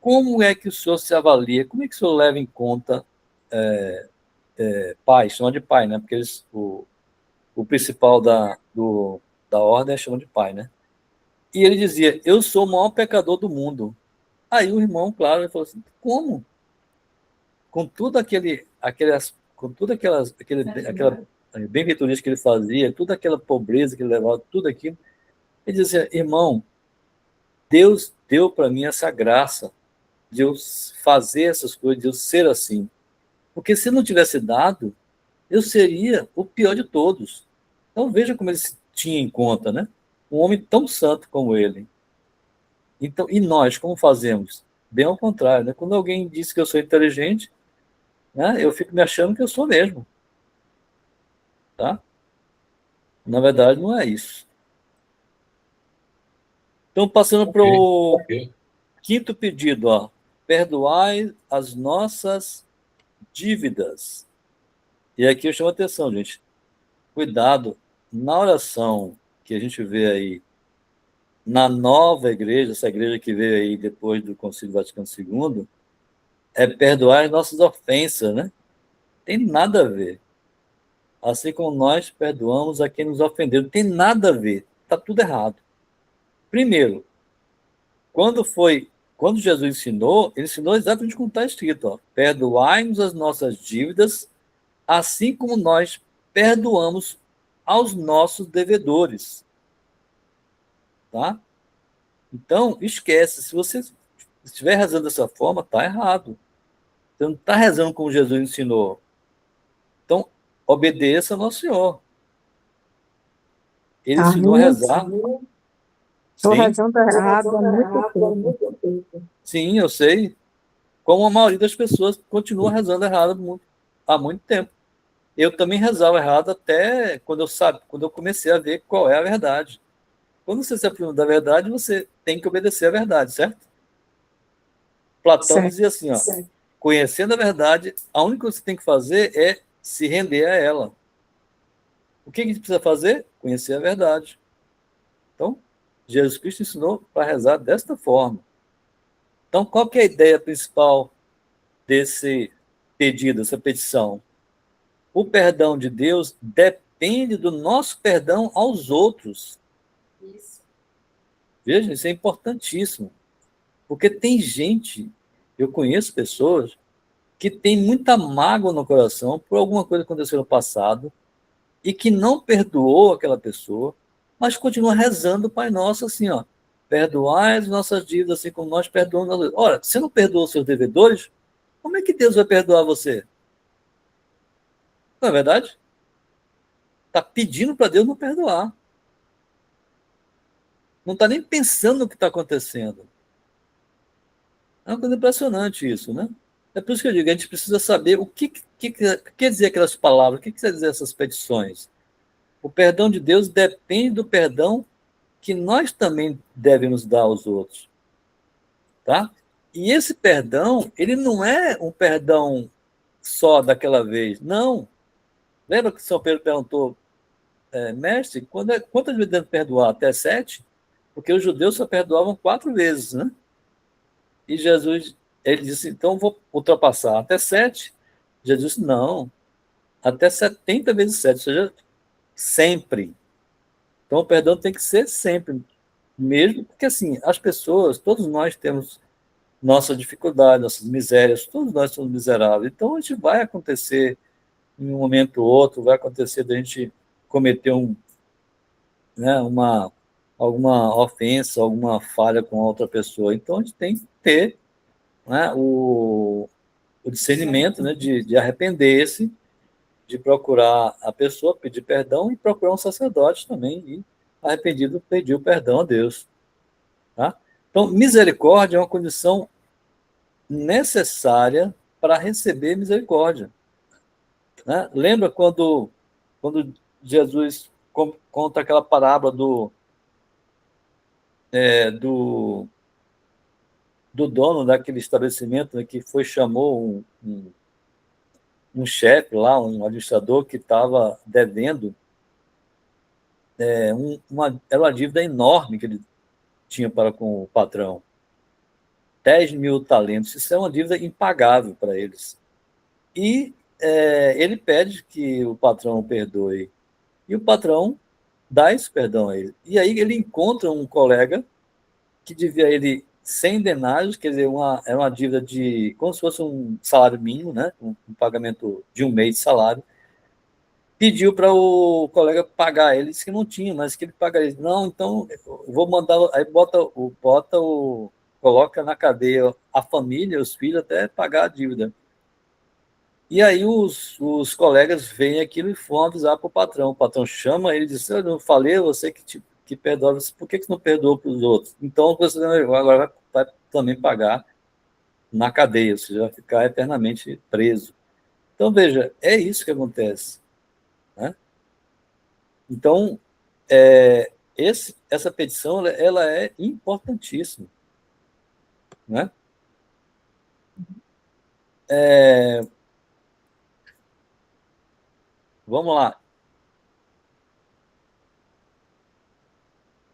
Speaker 1: como é que o senhor se avalia, como é que o senhor leva em conta pai, chama de pai, né, porque o principal da ordem chama de pai, né? E ele dizia, eu sou o maior pecador do mundo. Aí o irmão, claro, ele falou assim, como? Com tudo com tudo aquela benfeitorias que ele fazia, toda aquela pobreza que ele levava, tudo aquilo, ele dizia, irmão, Deus deu para mim essa graça de eu fazer essas coisas, de eu ser assim. Porque se não tivesse dado, eu seria o pior de todos. Então veja como ele se tinha em conta, né? Um homem tão santo como ele. Então, e nós, como fazemos? Bem ao contrário, né? Quando alguém diz que eu sou inteligente, né, eu fico me achando que eu sou mesmo. Tá? Na verdade, não é isso. Então, passando para o quinto pedido, perdoai as nossas dívidas. E aqui eu chamo a atenção, gente. Cuidado, na oração que a gente vê aí, na nova igreja, essa igreja que veio aí depois do Concílio Vaticano II, é perdoar as nossas ofensas, né? Tem nada a ver. Assim como nós perdoamos a quem nos ofendeu. Não tem nada a ver. Está tudo errado. Primeiro, quando Jesus ensinou, ele ensinou exatamente como está escrito. Perdoai-nos as nossas dívidas, assim como nós perdoamos aos nossos devedores. Tá? Então, esquece. Se você estiver rezando dessa forma, está errado. Você não está rezando como Jesus ensinou. Então, obedeça ao nosso Senhor. Ele ensinou a rezar.
Speaker 5: Estou rezando errado há muito tempo.
Speaker 1: Sim, eu sei. Como a maioria das pessoas continua rezando errado há muito tempo. Eu também rezava errado até quando eu comecei a ver qual é a verdade. Quando você se aproxima da verdade, você tem que obedecer à verdade, certo? Platão dizia assim, conhecendo a verdade, a única coisa que você tem que fazer é se render a ela. O que a gente precisa fazer? Conhecer a verdade. Então, Jesus Cristo ensinou para rezar desta forma. Então, qual que é a ideia principal desse pedido, dessa petição? O perdão de Deus depende do nosso perdão aos outros.
Speaker 2: Isso.
Speaker 1: Veja, isso é importantíssimo. Porque tem gente, eu conheço pessoas, que tem muita mágoa no coração por alguma coisa que aconteceu no passado e que não perdoou aquela pessoa, mas continua rezando o Pai Nosso assim, perdoai as nossas dívidas assim como nós perdoamos. Ora, se não perdoa os seus devedores, como é que Deus vai perdoar você? Não é verdade? Está pedindo para Deus não perdoar. Não está nem pensando no que está acontecendo. É uma coisa impressionante isso, né? É por isso que eu digo, a gente precisa saber o que quer dizer aquelas palavras, o que quer dizer essas petições. O perdão de Deus depende do perdão que nós também devemos dar aos outros. Tá? E esse perdão, ele não é um perdão só daquela vez, não. Lembra que São Pedro perguntou, mestre, quantas vezes devemos perdoar? Até 7? Porque os judeus só perdoavam 4 vezes, né? E Jesus, ele disse, então vou ultrapassar até 7. Jesus disse, não, até 70 vezes 7, ou seja, sempre. Então o perdão tem que ser sempre. mesmo porque, assim, as pessoas, todos nós temos nossa dificuldade, nossas misérias, todos nós somos miseráveis. Então, a gente vai acontecer, em um momento ou outro, vai acontecer da gente cometer alguma ofensa, alguma falha com outra pessoa. Então, a gente tem que ter, né, o discernimento, né, de arrepender-se, de procurar a pessoa, pedir perdão e procurar um sacerdote também, e arrependido pedir o perdão a Deus. Tá? Então, misericórdia é uma condição necessária para receber misericórdia. Né? Lembra quando Jesus conta aquela parábola do dono daquele estabelecimento, né, que chamou um chefe lá, um administrador que estava devendo era uma dívida enorme que ele tinha para com o patrão. 10.000 talentos. Isso é uma dívida impagável para eles. E ele pede que o patrão o perdoe. E o patrão dá esse perdão a ele. E aí ele encontra um colega que devia a ele 100 denários, quer dizer, era uma dívida de como se fosse um salário mínimo, né? Um pagamento de um mês de salário. Pediu para o colega pagar ele, disse que não tinha, mas que ele pagaria. Não, então eu vou mandar, aí coloca na cadeia a família, os filhos, até pagar a dívida. E aí os colegas veem aquilo e vão avisar para o patrão. O patrão chama ele e diz: eu não falei a você que perdoa, por que não perdoou para os outros? Então você agora vai também pagar na cadeia, ou seja, vai ficar eternamente preso. Então, veja, é isso que acontece. Né? Então, essa petição ela é importantíssima. Né? Vamos lá.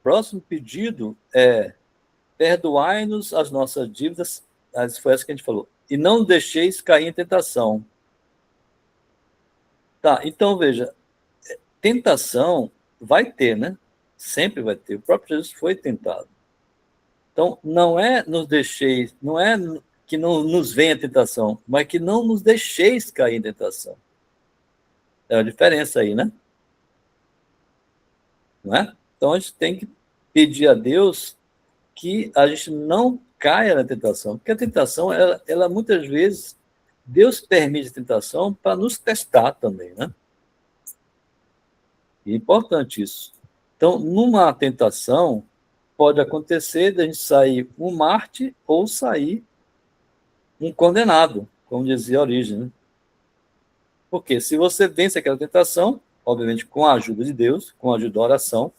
Speaker 1: Próximo pedido é: perdoai-nos as nossas dívidas, foi essa que a gente falou, e não deixeis cair em tentação. Tá, então veja, tentação vai ter, né? Sempre vai ter. O próprio Jesus foi tentado. Então, não é nos deixeis, não é que não nos venha tentação, mas que não nos deixeis cair em tentação. É a diferença aí, né? Não é? Então, a gente tem que pedir a Deus que a gente não caia na tentação, porque a tentação, ela muitas vezes, Deus permite a tentação para nos testar também, né? E é importante isso. Então, numa tentação, pode acontecer de a gente sair um mártir ou sair um condenado, como dizia a origem, né? Porque se você vence aquela tentação, obviamente com a ajuda de Deus, com a ajuda da oração,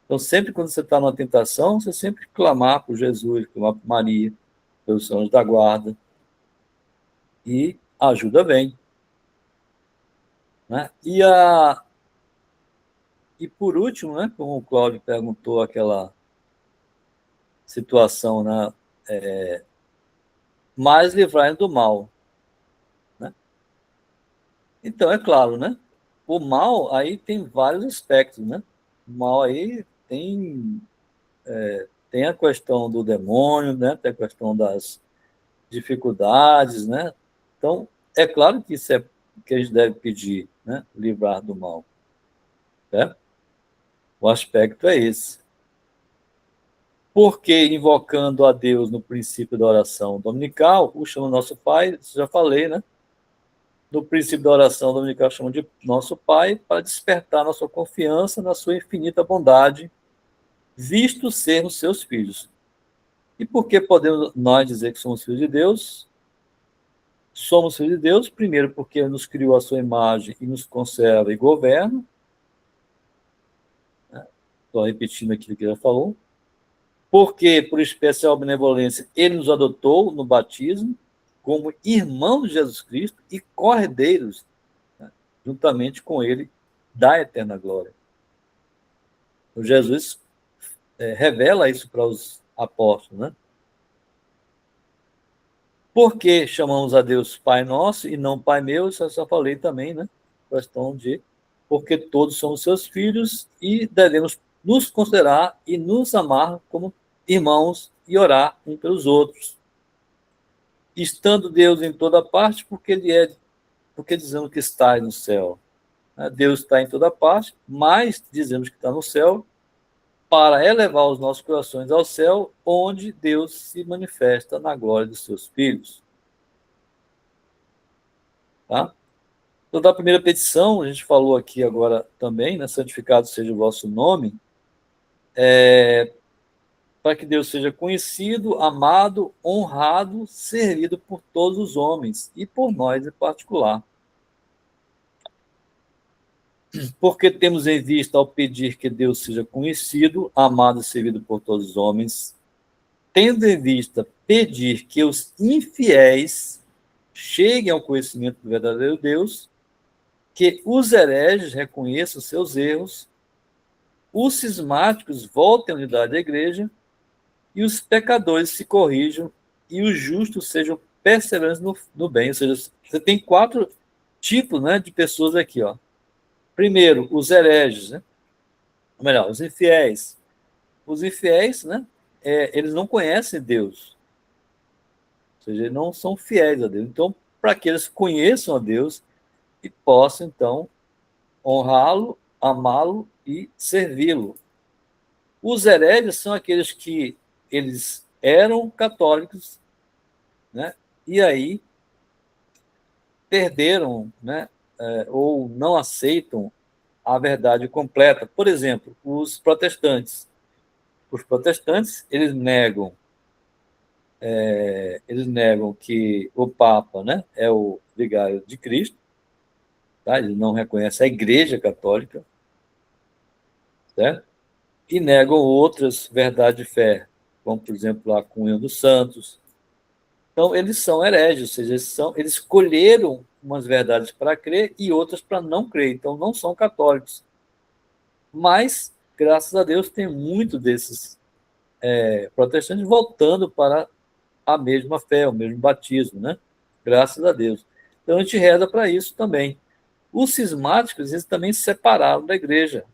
Speaker 1: então sempre quando você está numa tentação, você sempre clamar por Jesus, clamar por Maria, pelos anjos da guarda, e a ajuda vem. Né? E por último, né, como o Cláudio perguntou, aquela situação, né, mas livrai do mal. Né? Então, é claro, né? O mal aí tem vários aspectos, né? O mal aí tem a questão do demônio, né? Tem a questão das dificuldades, né? Então, é claro que isso é que a gente deve pedir, né? Livrar do mal. Certo? O aspecto é esse. Porque invocando a Deus no princípio da oração dominical, o chama nosso Pai, já falei, né? No princípio da oração dominical, chama de nosso Pai, para despertar nossa confiança na sua infinita bondade, visto sermos seus filhos. E por que podemos nós dizer que somos filhos de Deus? Somos filhos de Deus, primeiro, porque Ele nos criou a sua imagem e nos conserva e governa. Estou repetindo aquilo que ele já falou. Porque, por especial benevolência, Ele nos adotou no batismo como irmãos de Jesus Cristo e cordeiros, né, juntamente com Ele, da eterna glória. Então, Jesus revela isso para os apóstolos, né? Por que chamamos a Deus Pai Nosso e não Pai Meu? Isso eu só falei também, né? Questão de porque todos somos seus filhos e devemos nos considerar e nos amar como irmãos e orar uns pelos outros. Estando Deus em toda parte, porque dizemos que está no céu. Deus está em toda parte, mas dizemos que está no céu para elevar os nossos corações ao céu, onde Deus se manifesta na glória de seus filhos. Tá? Então, da primeira petição, a gente falou aqui agora também, né, santificado seja o vosso nome, para que Deus seja conhecido, amado, honrado, servido por todos os homens e por nós em particular. Porque temos em vista, ao pedir que Deus seja conhecido, amado e servido por todos os homens, tendo em vista pedir que os infiéis cheguem ao conhecimento do verdadeiro Deus, que os hereges reconheçam seus erros, os cismáticos voltem à unidade da igreja, e os pecadores se corrijam, e os justos sejam perseverantes no bem. Ou seja, você tem 4 tipos, né, de pessoas aqui. Ó. Primeiro, os hereges, né? Ou melhor, os infiéis. Os infiéis, né, eles não conhecem Deus. Ou seja, eles não são fiéis a Deus. Então, para que eles conheçam a Deus e possam, então, honrá-lo, amá-lo e servi-lo. Os hereges são aqueles que eles eram católicos, né, e aí perderam, né, ou não aceitam a verdade completa. Por exemplo, os protestantes. Os protestantes, eles negam que o Papa, né, é o vigário de Cristo, tá? Eles não reconhecem a Igreja Católica, certo? E negam outras verdades de fé, como, por exemplo, a comunhão dos santos. Então, eles são hereges, ou seja, eles escolheram umas verdades para crer e outras para não crer, então não são católicos. Mas, graças a Deus, tem muito desses protestantes voltando para a mesma fé, o mesmo batismo, né? Graças a Deus. Então, a gente reza para isso também. Os cismáticos, eles também se separaram da igreja,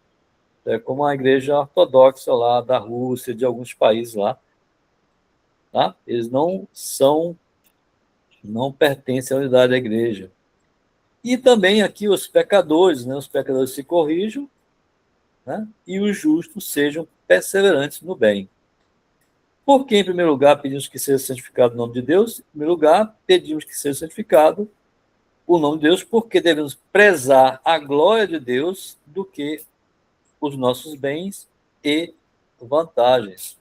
Speaker 1: como a igreja ortodoxa lá da Rússia, de alguns países lá. Tá? Eles não pertencem à unidade da igreja. E também aqui os pecadores, né? Os pecadores se corrijam, né? E os justos sejam perseverantes no bem. Por que, em primeiro lugar, pedimos que seja santificado o nome de Deus? Em primeiro lugar, pedimos que seja santificado o nome de Deus, porque devemos prezar a glória de Deus do que os nossos bens e vantagens.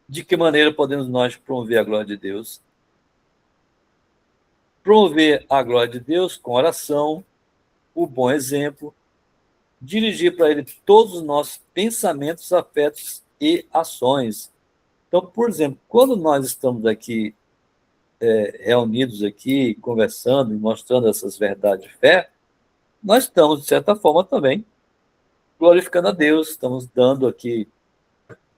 Speaker 1: De que maneira podemos nós promover a glória de Deus? Promover a glória de Deus com oração, o bom exemplo, dirigir para Ele todos os nossos pensamentos, afetos e ações. Então, por exemplo, quando nós estamos aqui reunidos aqui, conversando e mostrando essas verdades de fé, nós estamos, de certa forma, também glorificando a Deus, estamos dando aqui,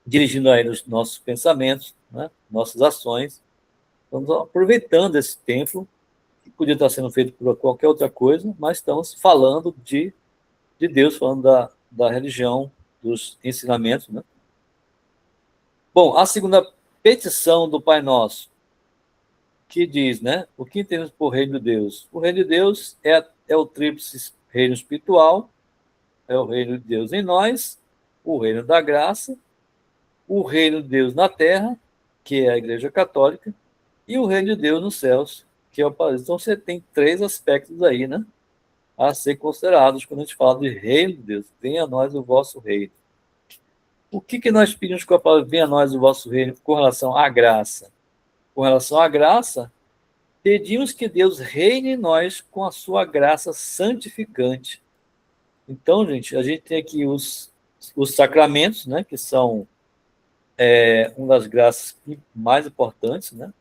Speaker 1: dirigindo a Ele os nossos pensamentos, né, nossas ações, estamos aproveitando esse tempo, que podia estar sendo feito por qualquer outra coisa, mas estamos falando de Deus, falando da religião, dos ensinamentos, né? Bom, a segunda petição do Pai Nosso, que diz, né, o que entendemos por reino de Deus? O reino de Deus é o tríplice reino espiritual, é o reino de Deus em nós, o reino da graça, o reino de Deus na terra, que é a Igreja Católica, e o reino de Deus nos céus, que é o paraíso. Então, você tem 3 aspectos aí, né, a ser considerados quando a gente fala de reino de Deus. Venha a nós o vosso reino. O que nós pedimos com a palavra venha a nós o vosso reino com relação à graça? Com relação à graça, pedimos que Deus reine em nós com a sua graça santificante. Então, gente, a gente tem aqui os sacramentos, né, que são uma das graças mais importantes, né?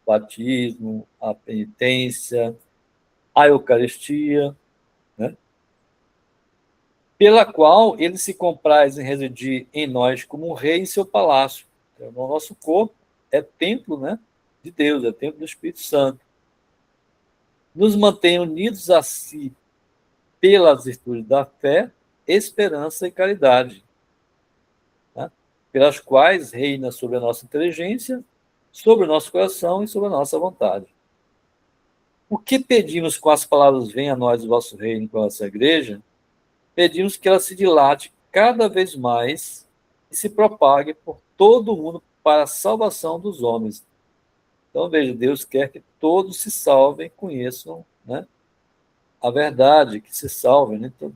Speaker 1: O batismo, a penitência, a Eucaristia, né? Pela qual ele se compraz em residir em nós como um rei em seu palácio. Então, o nosso corpo é templo, né, de Deus, é templo do Espírito Santo. Nos mantém unidos a si pelas virtudes da fé, esperança e caridade, né? Pelas quais reina sobre a nossa inteligência, sobre o nosso coração e sobre a nossa vontade. O que pedimos com as palavras venha a nós o vosso reino com essa igreja? Pedimos que ela se dilate cada vez mais e se propague por todo o mundo para a salvação dos homens. Então, veja, Deus quer que todos se salvem, conheçam, né, a verdade, que se salvem. Né? Então,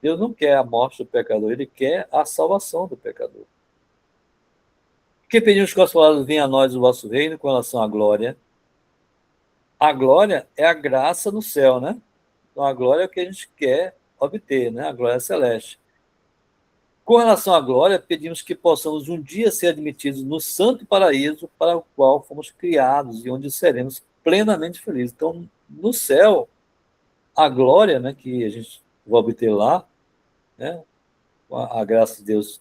Speaker 1: Deus não quer a morte do pecador, Ele quer a salvação do pecador. Que pedimos que as palavras venha a nós o vosso reino com relação à glória. A glória é a graça no céu, né? Então, a glória é o que a gente quer obter, né? A glória celeste. Com relação à glória, pedimos que possamos um dia ser admitidos no santo paraíso para o qual fomos criados e onde seremos plenamente felizes. Então, no céu, a glória, né, que a gente vai obter lá, né, a graça de Deus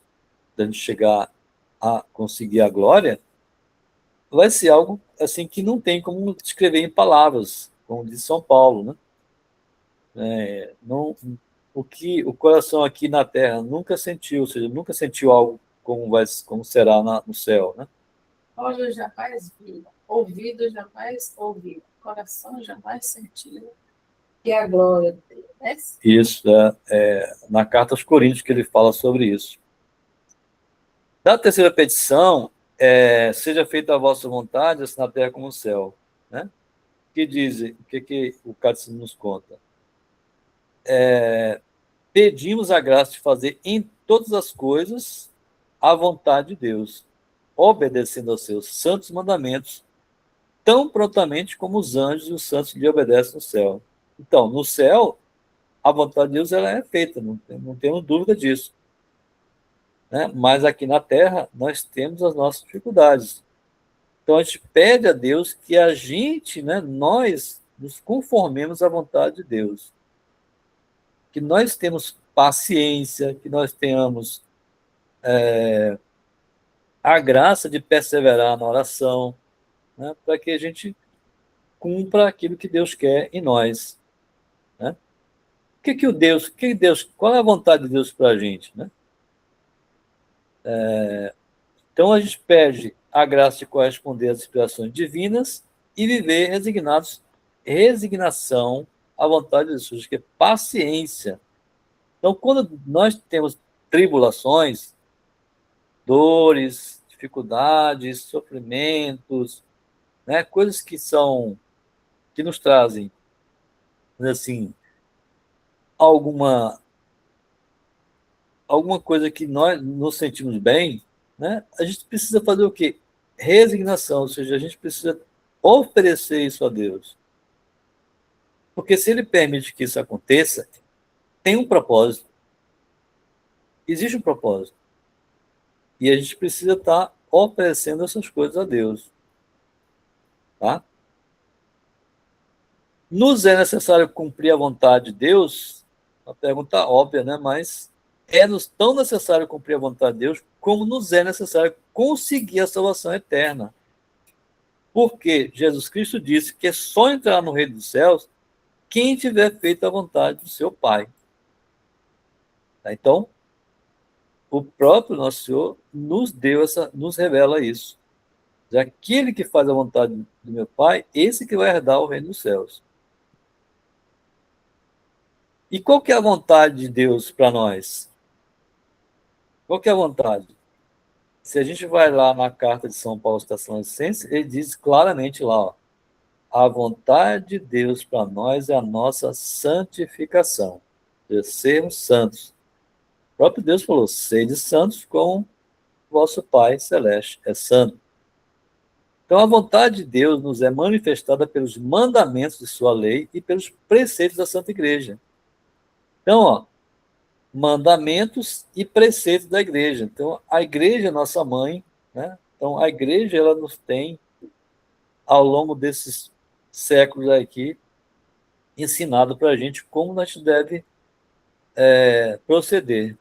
Speaker 1: da gente chegar a conseguir a glória, vai ser algo assim que não tem como descrever em palavras, como diz São Paulo, né? Não, o que o coração aqui na Terra nunca sentiu, ou seja, nunca sentiu algo como será no céu, né?
Speaker 2: Olhos jamais viram, ouvidos jamais ouviram, coração jamais sentiu. E a glória de Deus, né?
Speaker 1: Isso, na carta aos Coríntios que ele fala sobre isso. Da terceira petição, seja feita a vossa vontade, assim na terra como no céu, né? Que dizem, o que o Catecismo nos conta? Pedimos a graça de fazer em todas as coisas a vontade de Deus, obedecendo aos seus santos mandamentos, tão prontamente como os anjos e os santos lhe obedecem no céu. Então, no céu, a vontade de Deus ela é feita, não temos dúvida disso. Né? Mas aqui na Terra, nós temos as nossas dificuldades. Então, a gente pede a Deus que a gente, né, nós, nos conformemos à vontade de Deus. Que nós temos paciência, que nós tenhamos a graça de perseverar na oração, né, para que a gente cumpra aquilo que Deus quer em nós. Né? Qual é a vontade de Deus para a gente? Né? Então, a gente pede a graça de corresponder às inspirações divinas e viver resignação à vontade de Deus, que é paciência. Então, quando nós temos tribulações, dores, dificuldades, sofrimentos, né, coisas que nos trazem, assim, alguma coisa que nós nos sentimos bem, né, a gente precisa fazer o quê? Resignação, ou seja, a gente precisa oferecer isso a Deus. Porque se Ele permite que isso aconteça, tem um propósito. Existe um propósito. E a gente precisa estar oferecendo essas coisas a Deus. Tá? Nos é necessário cumprir a vontade de Deus? Uma pergunta óbvia, né? Mas é-nos tão necessário cumprir a vontade de Deus como nos é necessário conseguir a salvação eterna. Porque Jesus Cristo disse que é só entrar no reino dos céus quem tiver feito a vontade do seu Pai. Tá? Então, o próprio Nosso Senhor nos revela isso. Aquele que faz a vontade do meu Pai, esse que vai herdar o reino dos céus. E qual que é a vontade de Deus para nós? Qual que é a vontade? Se a gente vai lá na carta de São Paulo aos Tessalonicenses, ele diz claramente lá, ó, a vontade de Deus para nós é a nossa santificação, de sermos santos. O próprio Deus falou, sede santos como vosso Pai Celeste é santo. Então, a vontade de Deus nos é manifestada pelos mandamentos de sua lei e pelos preceitos da Santa Igreja. Então, ó, mandamentos e preceitos da Igreja. Então, a Igreja é nossa mãe, né? Então, a Igreja, ela nos tem, ao longo desses séculos aqui, ensinado para a gente como a gente deve proceder.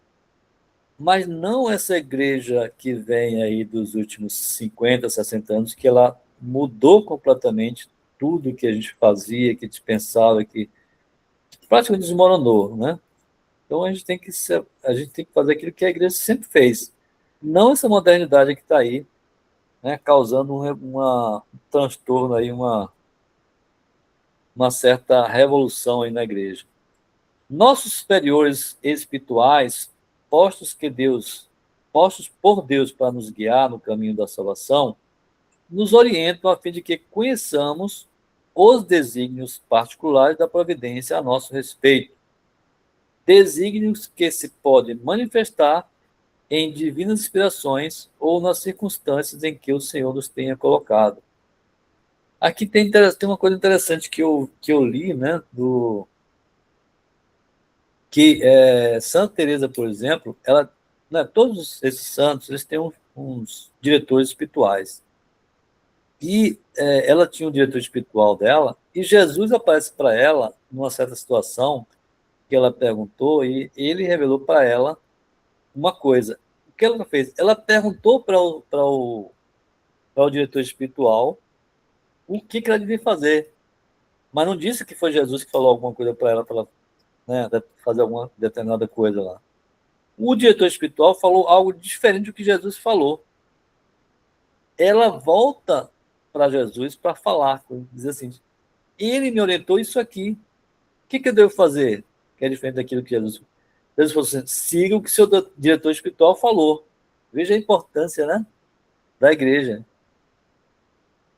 Speaker 1: Mas não essa igreja que vem aí dos últimos 50, 60 anos, que ela mudou completamente tudo que a gente fazia, que a gente pensava, que praticamente desmoronou, né? Então a gente tem que fazer aquilo que a igreja sempre fez. Não essa modernidade que está aí, né, causando um transtorno aí, uma certa revolução aí na igreja. Nossos superiores espirituais, postos por Deus para nos guiar no caminho da salvação, nos orientam a fim de que conheçamos os desígnios particulares da providência a nosso respeito. Desígnios que se podem manifestar em divinas inspirações ou nas circunstâncias em que o Senhor nos tenha colocado. Aqui tem uma coisa interessante que eu li, né, que Santa Teresa, por exemplo, ela, né, todos esses santos, eles têm uns diretores espirituais. E ela tinha um diretor espiritual dela, e Jesus aparece para ela numa certa situação que ela perguntou, e ele revelou para ela uma coisa. O que ela fez? Ela perguntou para o diretor espiritual o que ela devia fazer, mas não disse que foi Jesus que falou alguma coisa para ela, né, fazer alguma determinada coisa lá. O diretor espiritual falou algo diferente do que Jesus falou. Ela volta para Jesus para falar, dizer assim, ele me orientou isso aqui. O que eu devo fazer? Que é diferente daquilo que Jesus falou assim, siga o que seu diretor espiritual falou. Veja a importância, né, da igreja.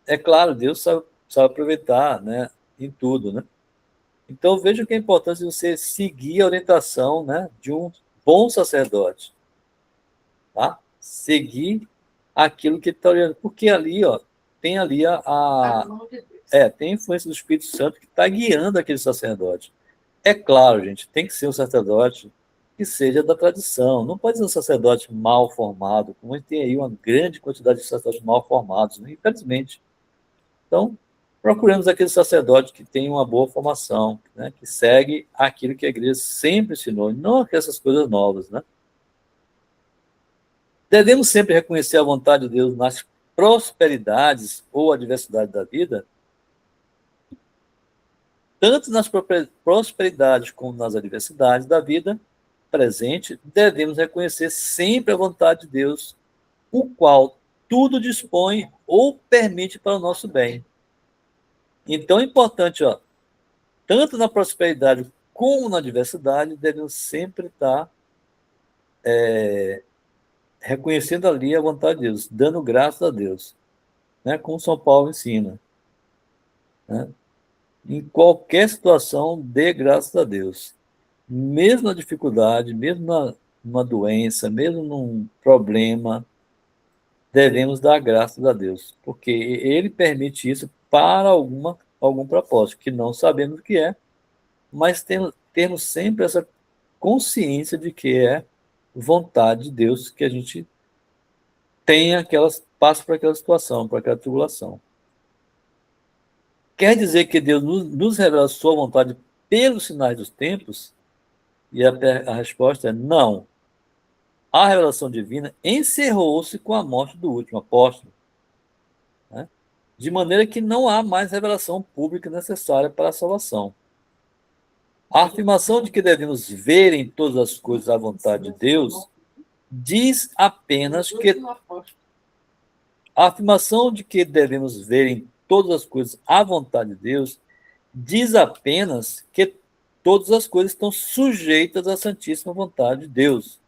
Speaker 1: É claro, Deus sabe aproveitar, né, em tudo, né? Então, veja que é importante você seguir a orientação, né, de um bom sacerdote. Tá? Seguir aquilo que ele está orientando. Porque ali, ó, tem ali tem a influência do Espírito Santo que está guiando aquele sacerdote. É claro, gente, tem que ser um sacerdote que seja da tradição. Não pode ser um sacerdote mal formado, como a gente tem aí uma grande quantidade de sacerdotes mal formados, né? Infelizmente. Então, procuramos aquele sacerdote que tem uma boa formação, né, que segue aquilo que a igreja sempre ensinou, não essas coisas novas, né? Devemos sempre reconhecer a vontade de Deus nas prosperidades ou adversidades da vida, tanto nas prosperidades como nas adversidades da vida presente, devemos reconhecer sempre a vontade de Deus, o qual tudo dispõe ou permite para o nosso bem. Então é importante, ó, tanto na prosperidade como na adversidade, devemos sempre estar reconhecendo ali a vontade de Deus, dando graças a Deus, né, como São Paulo ensina. Né? Em qualquer situação, dê graças a Deus. Mesmo na dificuldade, mesmo numa doença, mesmo num problema, devemos dar graças a Deus, porque Ele permite isso para algum propósito, que não sabemos o que é, mas temos sempre essa consciência de que é vontade de Deus que a gente passe por aquela situação, por aquela tribulação. Quer dizer que Deus nos revela a sua vontade pelos sinais dos tempos? E a resposta é não. A revelação divina encerrou-se com a morte do último apóstolo, né? De maneira que não há mais revelação pública necessária para a salvação. A afirmação de que devemos ver em todas as coisas a vontade de Deus diz apenas que a afirmação de que devemos ver em todas as coisas a vontade de Deus diz apenas que todas as coisas estão sujeitas à santíssima vontade de Deus,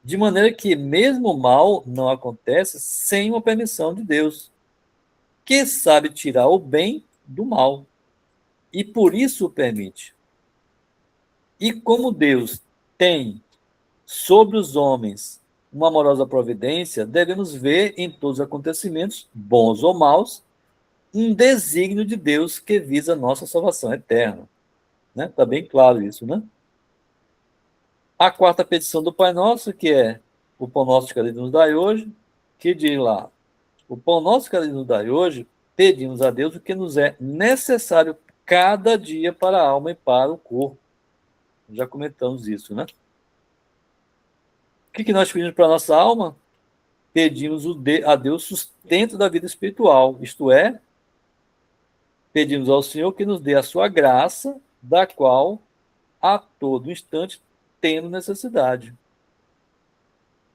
Speaker 1: de maneira que mesmo o mal não acontece sem uma permissão de Deus, que sabe tirar o bem do mal, e por isso o permite. E como Deus tem sobre os homens uma amorosa providência, devemos ver em todos os acontecimentos, bons ou maus, um desígnio de Deus que visa a nossa salvação eterna. Né? Está bem claro isso, né? A quarta petição do Pai Nosso, que é o pão nosso que cada dia nos dai hoje, que diz lá, o pão nosso que cada dia nos dai hoje, pedimos a Deus o que nos é necessário cada dia para a alma e para o corpo. Já comentamos isso, né? O que nós pedimos para a nossa alma? Pedimos a Deus sustento da vida espiritual, isto é, pedimos ao Senhor que nos dê a sua graça, da qual a todo instante tendo necessidade.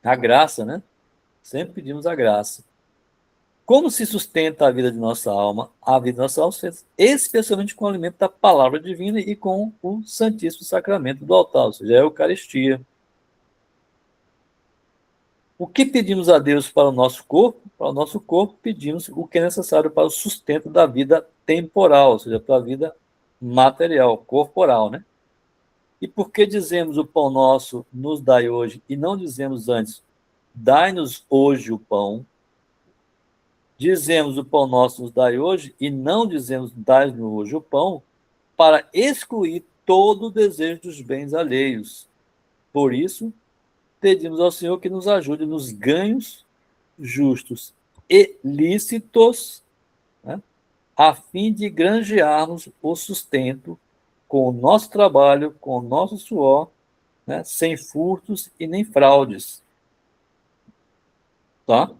Speaker 1: A graça, né? Sempre pedimos a graça. Como se sustenta a vida de nossa alma? A vida de nossa alma se sustenta especialmente com o alimento da palavra divina e com o Santíssimo Sacramento do altar, ou seja, a Eucaristia. O que pedimos a Deus para o nosso corpo? Para o nosso corpo, pedimos o que é necessário para o sustento da vida temporal, ou seja, para a vida material, corporal, né? E por que dizemos o pão nosso nos dai hoje e não dizemos antes, dai-nos hoje o pão? Dizemos o pão nosso nos dai hoje e não dizemos dai-nos hoje o pão para excluir todo o desejo dos bens alheios. Por isso, pedimos ao Senhor que nos ajude nos ganhos justos e lícitos, né, a fim de granjearmos o sustento com o nosso trabalho, com o nosso suor, né, sem furtos e nem fraudes. Tá?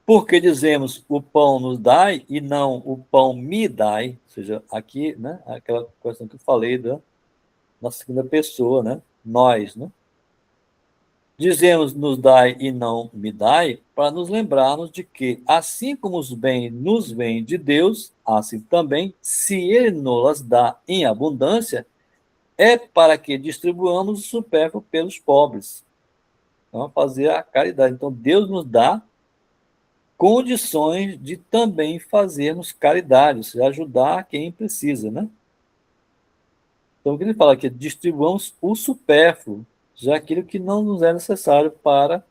Speaker 1: Porque dizemos o pão nos dai e não o pão me dai, ou seja, aqui, né, aquela questão que eu falei na segunda pessoa, né, nós, né? Dizemos nos dai e não me dai, para nos lembrarmos de que, assim como os bens nos vêm de Deus, assim também, se Ele nos dá em abundância, é para que distribuamos o supérfluo pelos pobres. Então, fazer a caridade. Então, Deus nos dá condições de também fazermos caridade, ou seja, ajudar quem precisa, né? Então, o que ele fala aqui é distribuamos o supérfluo, já aquilo que não nos é necessário para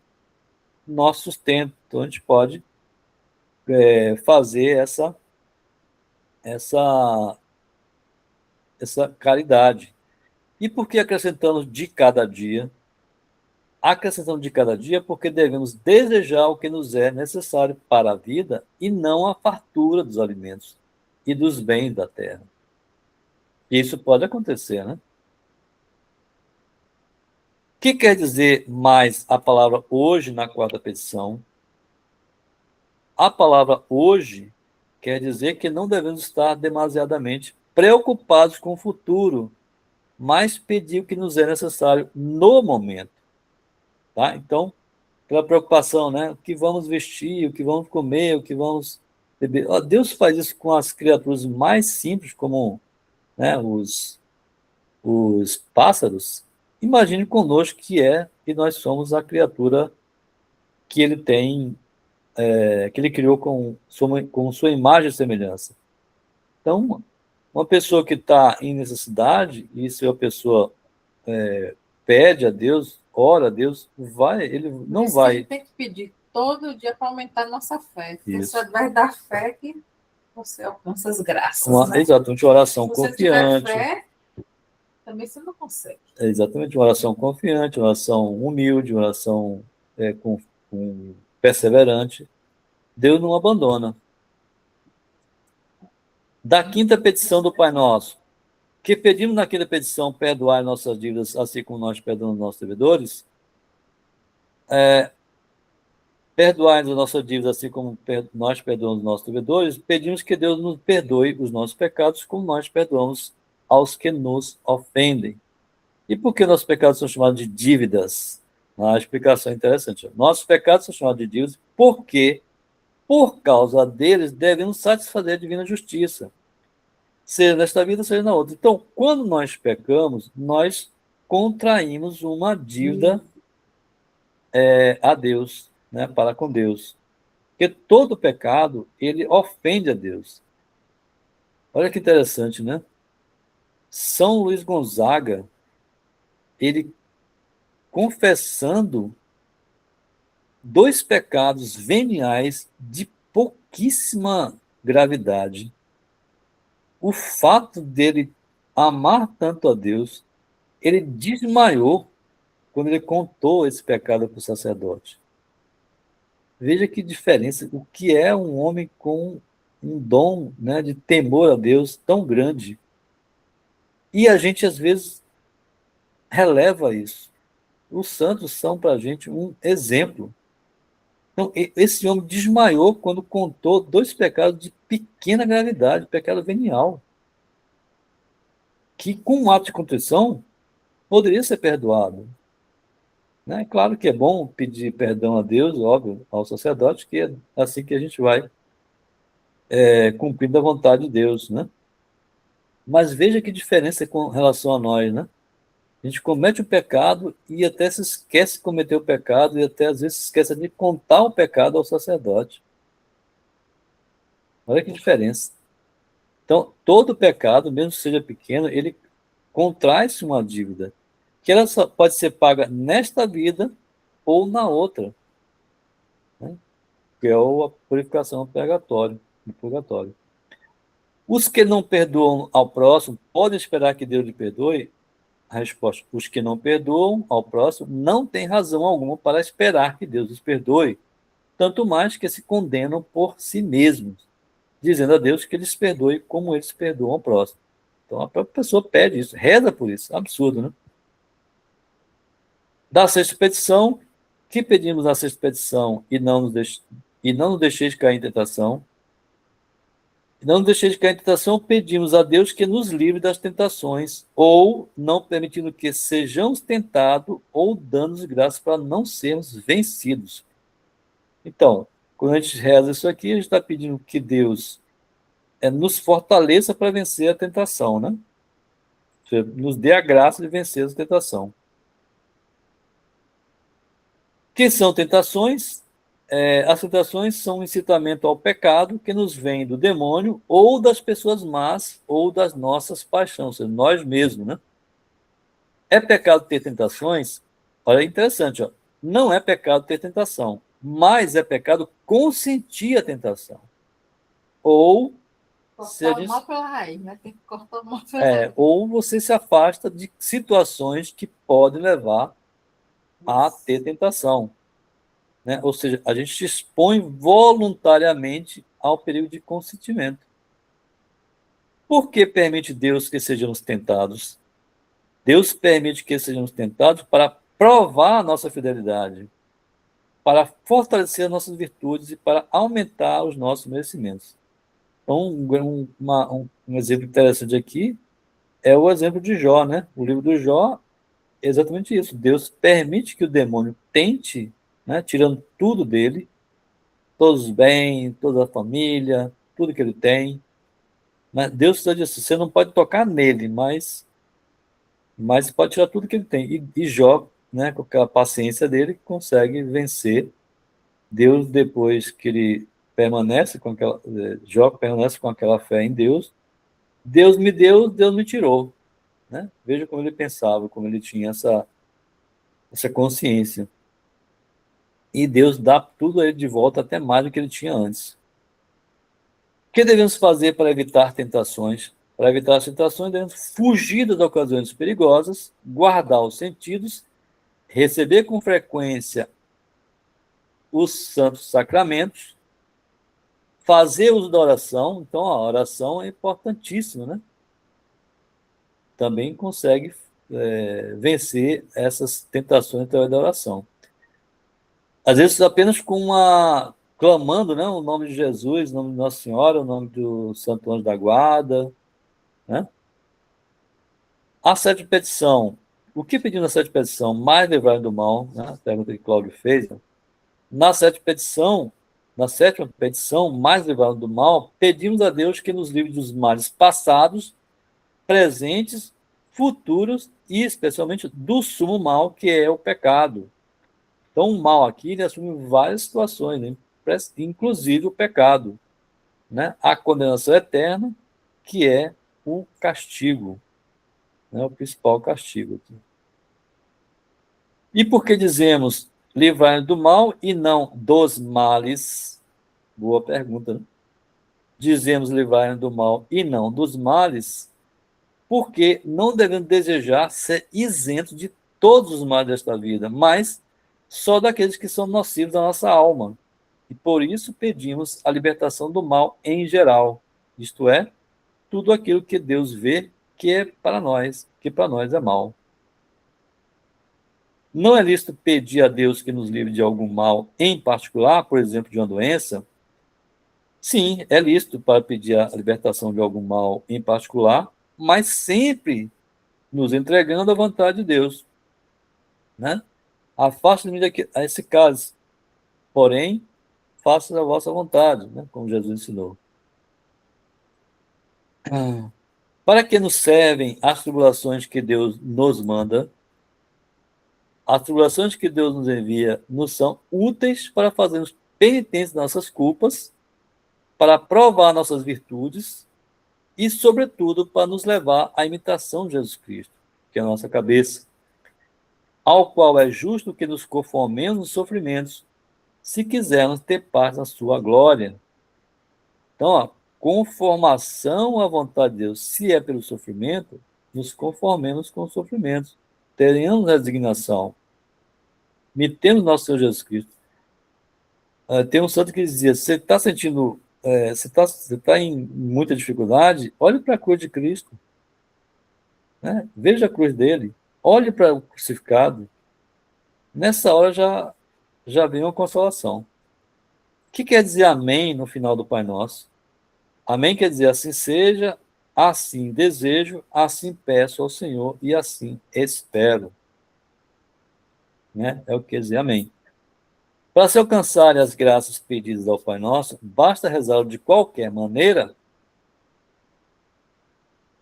Speaker 1: nosso sustento. Então, a gente pode fazer essa caridade. E por que acrescentamos de cada dia? Acrescentamos de cada dia porque devemos desejar o que nos é necessário para a vida e não a fartura dos alimentos e dos bens da terra. Isso pode acontecer, né? O que quer dizer mais a palavra hoje na quarta petição? A palavra hoje quer dizer que não devemos estar demasiadamente preocupados com o futuro, mas pedir o que nos é necessário no momento. Tá? Então, pela preocupação, né? O que vamos vestir, o que vamos comer, o que vamos beber. Deus faz isso com as criaturas mais simples, como, né, os pássaros. Imagine conosco que nós somos a criatura que ele tem, que ele criou com sua imagem e semelhança. Então, uma pessoa que está em necessidade, e se a pessoa pede a Deus, ora a Deus, ele não
Speaker 2: Isso
Speaker 1: vai.
Speaker 2: a gente tem que pedir todo dia para aumentar a nossa fé. Porque
Speaker 1: Isso.
Speaker 2: só vai dar fé que você alcança as graças. Né?
Speaker 1: Exatamente, uma oração
Speaker 2: Se você
Speaker 1: confiante.
Speaker 2: tiver fé, também você não consegue.
Speaker 1: Exatamente, uma oração confiante, uma oração humilde, uma oração com perseverante. Deus não abandona. Da quinta petição do Pai Nosso, que pedimos na quinta petição perdoar nossas dívidas, assim como nós perdoamos nossos devedores, perdoar-nos as nossas dívidas, assim como nós perdoamos nossos devedores, pedimos que Deus nos perdoe os nossos pecados, como nós perdoamos aos que nos ofendem. E por que nossos pecados são chamados de dívidas? A explicação é interessante. Nossos pecados são chamados de dívidas porque, por causa deles, devemos satisfazer a divina justiça, seja nesta vida, seja na outra. Então, quando nós pecamos, nós contraímos uma dívida a Deus, né, para com Deus. Porque todo pecado, ele ofende a Deus. Olha que interessante, né? São Luís Gonzaga, ele confessando 2 pecados veniais de pouquíssima gravidade. O fato dele amar tanto a Deus, ele desmaiou quando ele contou esse pecado para o sacerdote. Veja que diferença, o que é um homem com um dom, né, de temor a Deus tão grande. E a gente, às vezes, releva isso. Os santos são para a gente um exemplo. Então, esse homem desmaiou quando contou 2 pecados de pequena gravidade, pecado venial. que com um ato de contrição poderia ser perdoado. Né? Claro que é bom pedir perdão a Deus, óbvio, ao sacerdote, que é assim que a gente vai cumprindo a vontade de Deus, né? Mas veja que diferença com relação a nós, né? A gente comete o pecado e até se esquece de cometer o pecado e até às vezes se esquece de contar o pecado ao sacerdote. Olha que diferença. Então, todo pecado, mesmo que seja pequeno, ele contrai-se uma dívida, que ela só pode ser paga nesta vida ou na outra, né? Que é a purificação do purgatório. Os que não perdoam ao próximo podem esperar que Deus lhe perdoe? A resposta: os que não perdoam ao próximo não têm razão alguma para esperar que Deus os perdoe, tanto mais que se condenam por si mesmos, dizendo a Deus que eles perdoe como eles perdoam ao próximo. Então a própria pessoa pede isso, reza por isso. Absurdo, né? Da sexta petição, que pedimos na sexta petição e não nos deixeis cair em tentação. E não nos deixeis cair em tentação, pedimos a Deus que nos livre das tentações, ou não permitindo que sejamos tentados, ou dando-nos graça para não sermos vencidos. Então, quando a gente reza isso aqui, a gente está pedindo que Deus nos fortaleça para vencer a tentação, né? Ou seja, nos dê a graça de vencer a tentação. O que são tentações? As tentações são um incitamento ao pecado que nos vem do demônio ou das pessoas más ou das nossas paixões, ou seja, nós mesmos, né? É pecado ter tentações? Olha, interessante, ó. Não é pecado ter tentação, mas é pecado consentir a tentação. Ou
Speaker 2: Cortar o mal pela raiz, né? Tem que cortar o mal pela raiz.
Speaker 1: Ou você se afasta de situações que podem levar a ter tentação. Né? Ou seja, a gente se expõe voluntariamente ao perigo de consentimento. Por que permite Deus que sejamos tentados? Deus permite que sejamos tentados para provar a nossa fidelidade, para fortalecer as nossas virtudes e para aumentar os nossos merecimentos. Então, um exemplo interessante aqui é o exemplo de Jó, né? O livro do Jó é exatamente isso. Deus permite que o demônio tente, né, tirando tudo dele, todos os bens, toda a família, tudo que ele tem. Né? Deus está dizendo assim, você não pode tocar nele, mas pode tirar tudo que ele tem. E Jó, né, com aquela paciência dele, consegue vencer. Deus, depois que ele permanece com aquela... Jó permanece com aquela fé em Deus. Deus me deu, Deus me tirou. Né? Veja como ele pensava, como ele tinha essa consciência. E Deus dá tudo a ele de volta, até mais do que ele tinha antes. O que devemos fazer para evitar tentações? Para evitar as tentações, devemos fugir das ocasiões perigosas, guardar os sentidos, receber com frequência os santos sacramentos, fazer uso da oração. Então, a oração é importantíssima, né? Também consegue vencer essas tentações através da oração. Às vezes apenas clamando, né, o nome de Jesus, o nome de Nossa Senhora, o nome do Santo Anjo da Guarda, né? A sétima petição. O que pedimos na sétima petição? Mais livrar do mal, né? A pergunta que Cláudio fez. Né? Na sétima petição, mais livrar do mal, pedimos a Deus que nos livre dos males passados, presentes, futuros e especialmente do sumo mal, que é o pecado. Então, o mal aqui ele assume várias situações, né? Inclusive o pecado, né? A condenação eterna, que é o castigo, né? O principal castigo aqui. E por que dizemos livrar do mal e não dos males? Boa pergunta, né? Dizemos livrar do mal e não dos males, porque não devemos desejar ser isentos de todos os males desta vida, mas só daqueles que são nocivos à nossa alma. E por isso pedimos a libertação do mal em geral, isto é, tudo aquilo que Deus vê que é para nós, que para nós é mal. Não é lícito pedir a Deus que nos livre de algum mal em particular, por exemplo, de uma doença? Sim, é lícito para pedir a libertação de algum mal em particular, mas sempre nos entregando à vontade de Deus, né? Afasta-me a esse cálice, porém, faça a vossa vontade, né? Como Jesus ensinou. Para que nos servem as tribulações que Deus nos manda? As tribulações que Deus nos envia nos são úteis para fazermos penitência das nossas culpas, para provar nossas virtudes e, sobretudo, para nos levar à imitação de Jesus Cristo, que é a nossa cabeça, ao qual é justo que nos conformemos nos sofrimentos, se quisermos ter parte na sua glória. Então, a conformação à vontade de Deus, se é pelo sofrimento, nos conformemos com os sofrimentos. Teremos resignação. Imitemos nosso Senhor Jesus Cristo. Tem um santo que dizia, você está sentindo, você tá em muita dificuldade, olhe para a cruz de Cristo. Né? Veja a cruz dele. Olhe para o crucificado. Nessa hora já vem uma consolação. O que quer dizer amém no final do Pai Nosso? Amém quer dizer assim seja, assim desejo, assim peço ao Senhor e assim espero. Né? É o que quer dizer amém. Para se alcançarem as graças pedidas ao Pai Nosso, basta rezá-lo de qualquer maneira.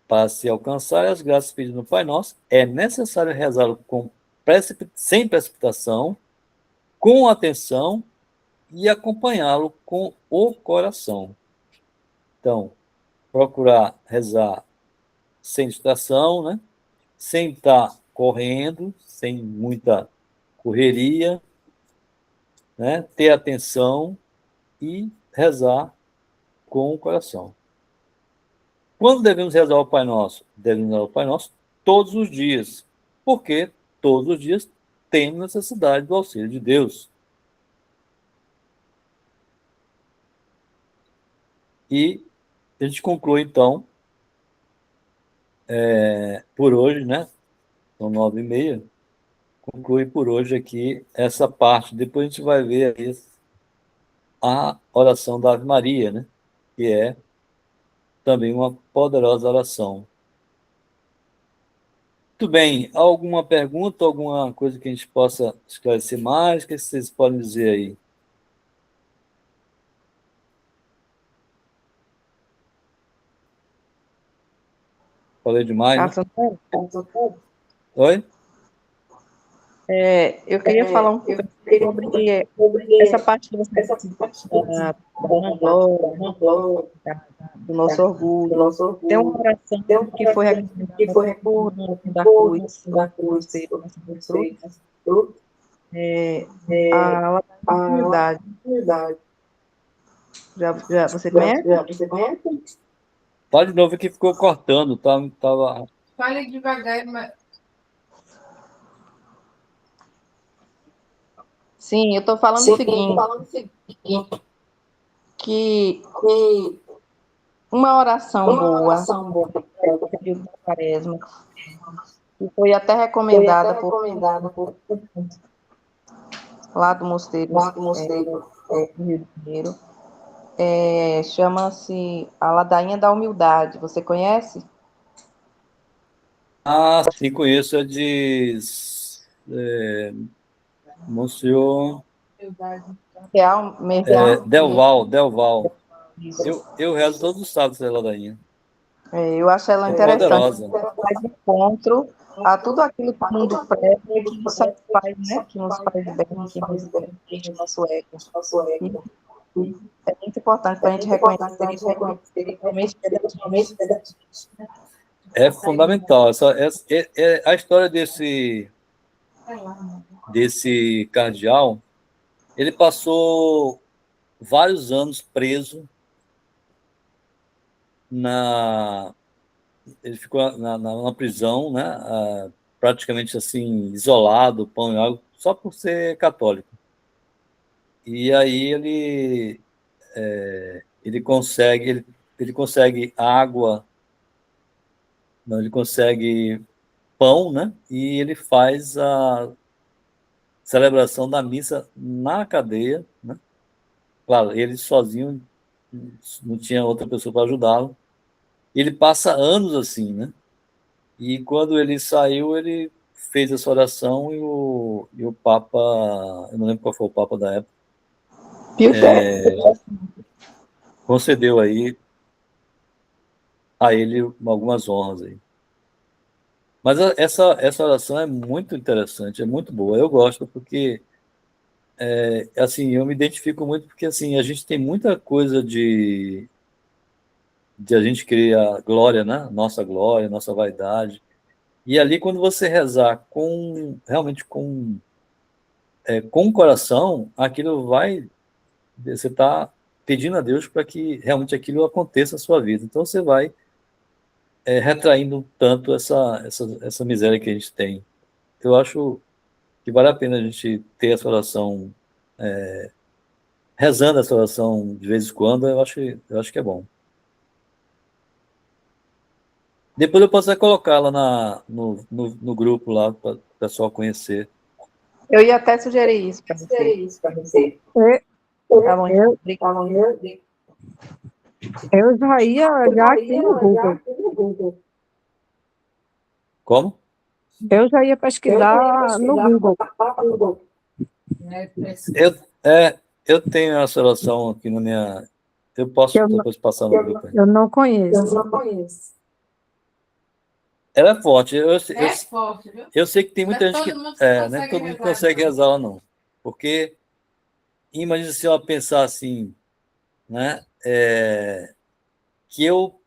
Speaker 1: Para se alcançar as graças pedidas no Pai Nosso, é necessário rezá-lo sem precipitação, com atenção e acompanhá-lo com o coração. Então, procurar rezar sem distração, né? Sem estar correndo, sem muita correria, né? Ter atenção e rezar com o coração. Quando devemos rezar o Pai Nosso? Devemos rezar o Pai Nosso todos os dias, porque todos os dias temos necessidade do auxílio de Deus. E a gente conclui, então, por hoje, né? São 9h30. Conclui por hoje aqui essa parte. Depois a gente vai ver aí a oração da Ave Maria, né? Que é também uma poderosa oração. Muito bem. Alguma pergunta, alguma coisa que a gente possa esclarecer mais? O que vocês podem dizer aí? Falei demais, né? Oi?
Speaker 5: Eu queria falar um pouco sobre essa parte que você da glória, do nosso orgulho. Tem uma oração que foi recomendada da cruz, a humildade. Já você conhece?
Speaker 1: Fala de novo que ficou cortando, tava...
Speaker 2: Fale devagar, mas...
Speaker 5: Sim, eu estou falando o seguinte, que uma oração boa, no período da Quaresma, que foi até recomendada por lá do Mosteiro, do Rio de Janeiro, chama-se a Ladainha da Humildade. Você conhece?
Speaker 1: Ah, sim, conheço. É de Monsenhor Delval. Eu rezo todos os sábados da ladainha.
Speaker 5: Eu acho ela interessante. Ela faz encontro a tudo aquilo que o mundo prega e que nos satisfaz, né? Que nos faz bem, que enche o nosso ego. É muito importante para a gente reconhecer isso.
Speaker 1: É fundamental. A história desse cardeal, ele passou vários anos preso ele ficou na prisão, né? Praticamente assim, isolado, pão e água, só por ser católico. E aí ele consegue água, não, ele consegue pão, né? E ele faz a celebração da missa na cadeia, né? Claro, ele sozinho, não tinha outra pessoa para ajudá-lo. Ele passa anos assim, né? E quando ele saiu, ele fez essa oração e o Papa, eu não lembro qual foi o Papa da época,
Speaker 5: Pio
Speaker 1: concedeu aí a ele algumas honras aí. Mas essa oração é muito interessante, é muito boa. Eu gosto porque, assim, eu me identifico muito porque, assim, a gente tem muita coisa de a gente querer a glória, né? Nossa glória, nossa vaidade. E ali, quando você rezar realmente com o coração, aquilo vai, você está pedindo a Deus para que realmente aquilo aconteça na sua vida. Então, você vai retraindo tanto essa miséria que a gente tem. Eu acho que vale a pena a gente ter essa oração, rezando essa oração de vez em quando, eu acho que é bom. Depois eu posso até colocá-la no grupo lá para o pessoal conhecer.
Speaker 5: Eu ia até sugerir isso para você. Tá bom, então, obrigada.
Speaker 6: Eu já ia olhar aqui no Google.
Speaker 1: Como?
Speaker 6: Eu já ia pesquisar no Google.
Speaker 1: Eu tenho essa oração aqui na minha. Eu posso depois passar no grupo aí.
Speaker 6: Eu não conheço.
Speaker 1: Ela é forte.
Speaker 2: É forte, viu?
Speaker 1: Eu sei que tem muita gente que. Nem todo mundo consegue rezar ela, não. Porque, imagina se eu pensar assim, né? Que eu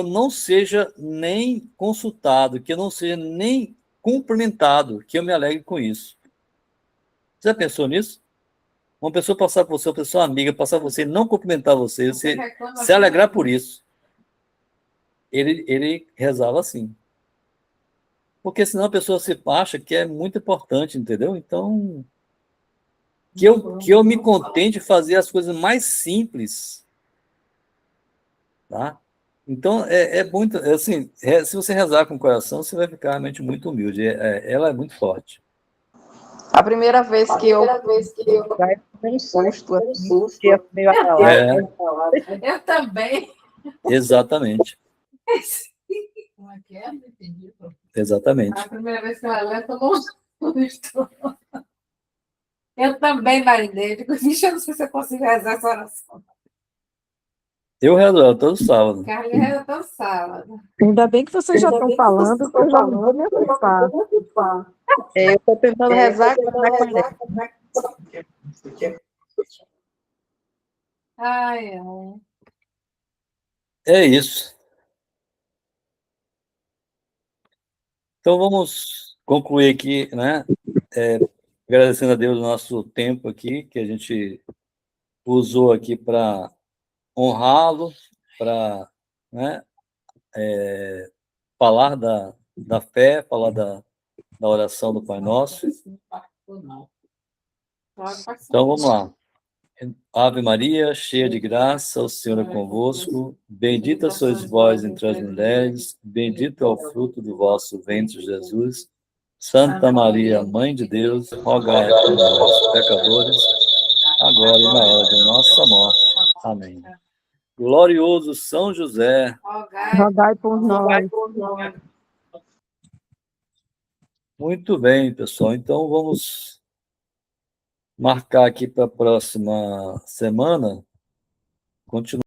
Speaker 1: não seja nem consultado, que eu não seja nem cumprimentado, que eu me alegre com isso. Você já pensou nisso? Uma pessoa passar por você, uma pessoa amiga, passar por você e não cumprimentar você, você se alegrar por isso. Ele rezava assim. Porque senão a pessoa se acha que é muito importante, entendeu? Então, que eu me contente de fazer as coisas mais simples, tá? Então, é muito, assim, se você rezar com o coração, você vai ficar realmente muito humilde. Ela é muito forte.
Speaker 5: A primeira vez que eu tive um susto, assim, que eu meio abalada.
Speaker 2: Eu também.
Speaker 1: Exatamente.
Speaker 2: Como é que é? Não entendi.
Speaker 1: Exatamente.
Speaker 2: A primeira vez que ela lê, tomou um susto. Eu também, Marinês. Digo, bicho, eu não sei se eu consigo rezar essa oração.
Speaker 1: Eu rezo ela todo sábado.
Speaker 2: Carlinhos reza todo sábado.
Speaker 6: Ainda bem que vocês já estão falando, que eu já não vou me ocupar.
Speaker 5: Eu estou tentando rezar com
Speaker 2: Ai, ai.
Speaker 1: É isso. Então vamos concluir aqui, né? Agradecendo a Deus o nosso tempo aqui, que a gente usou aqui para honrá-lo, para, né, falar da fé, falar da oração do Pai Nosso. Então vamos lá. Ave Maria, cheia de graça, o Senhor é convosco. Bendita sois vós entre as mulheres, bendito é o fruto do vosso ventre, Jesus. Santa Maria, Mãe de Deus, rogai por nós, pecadores, agora e na hora de nossa morte. Amém. Glorioso São José.
Speaker 6: Rogai por nós.
Speaker 1: Muito bem, pessoal. Então vamos marcar aqui para a próxima semana. Continuar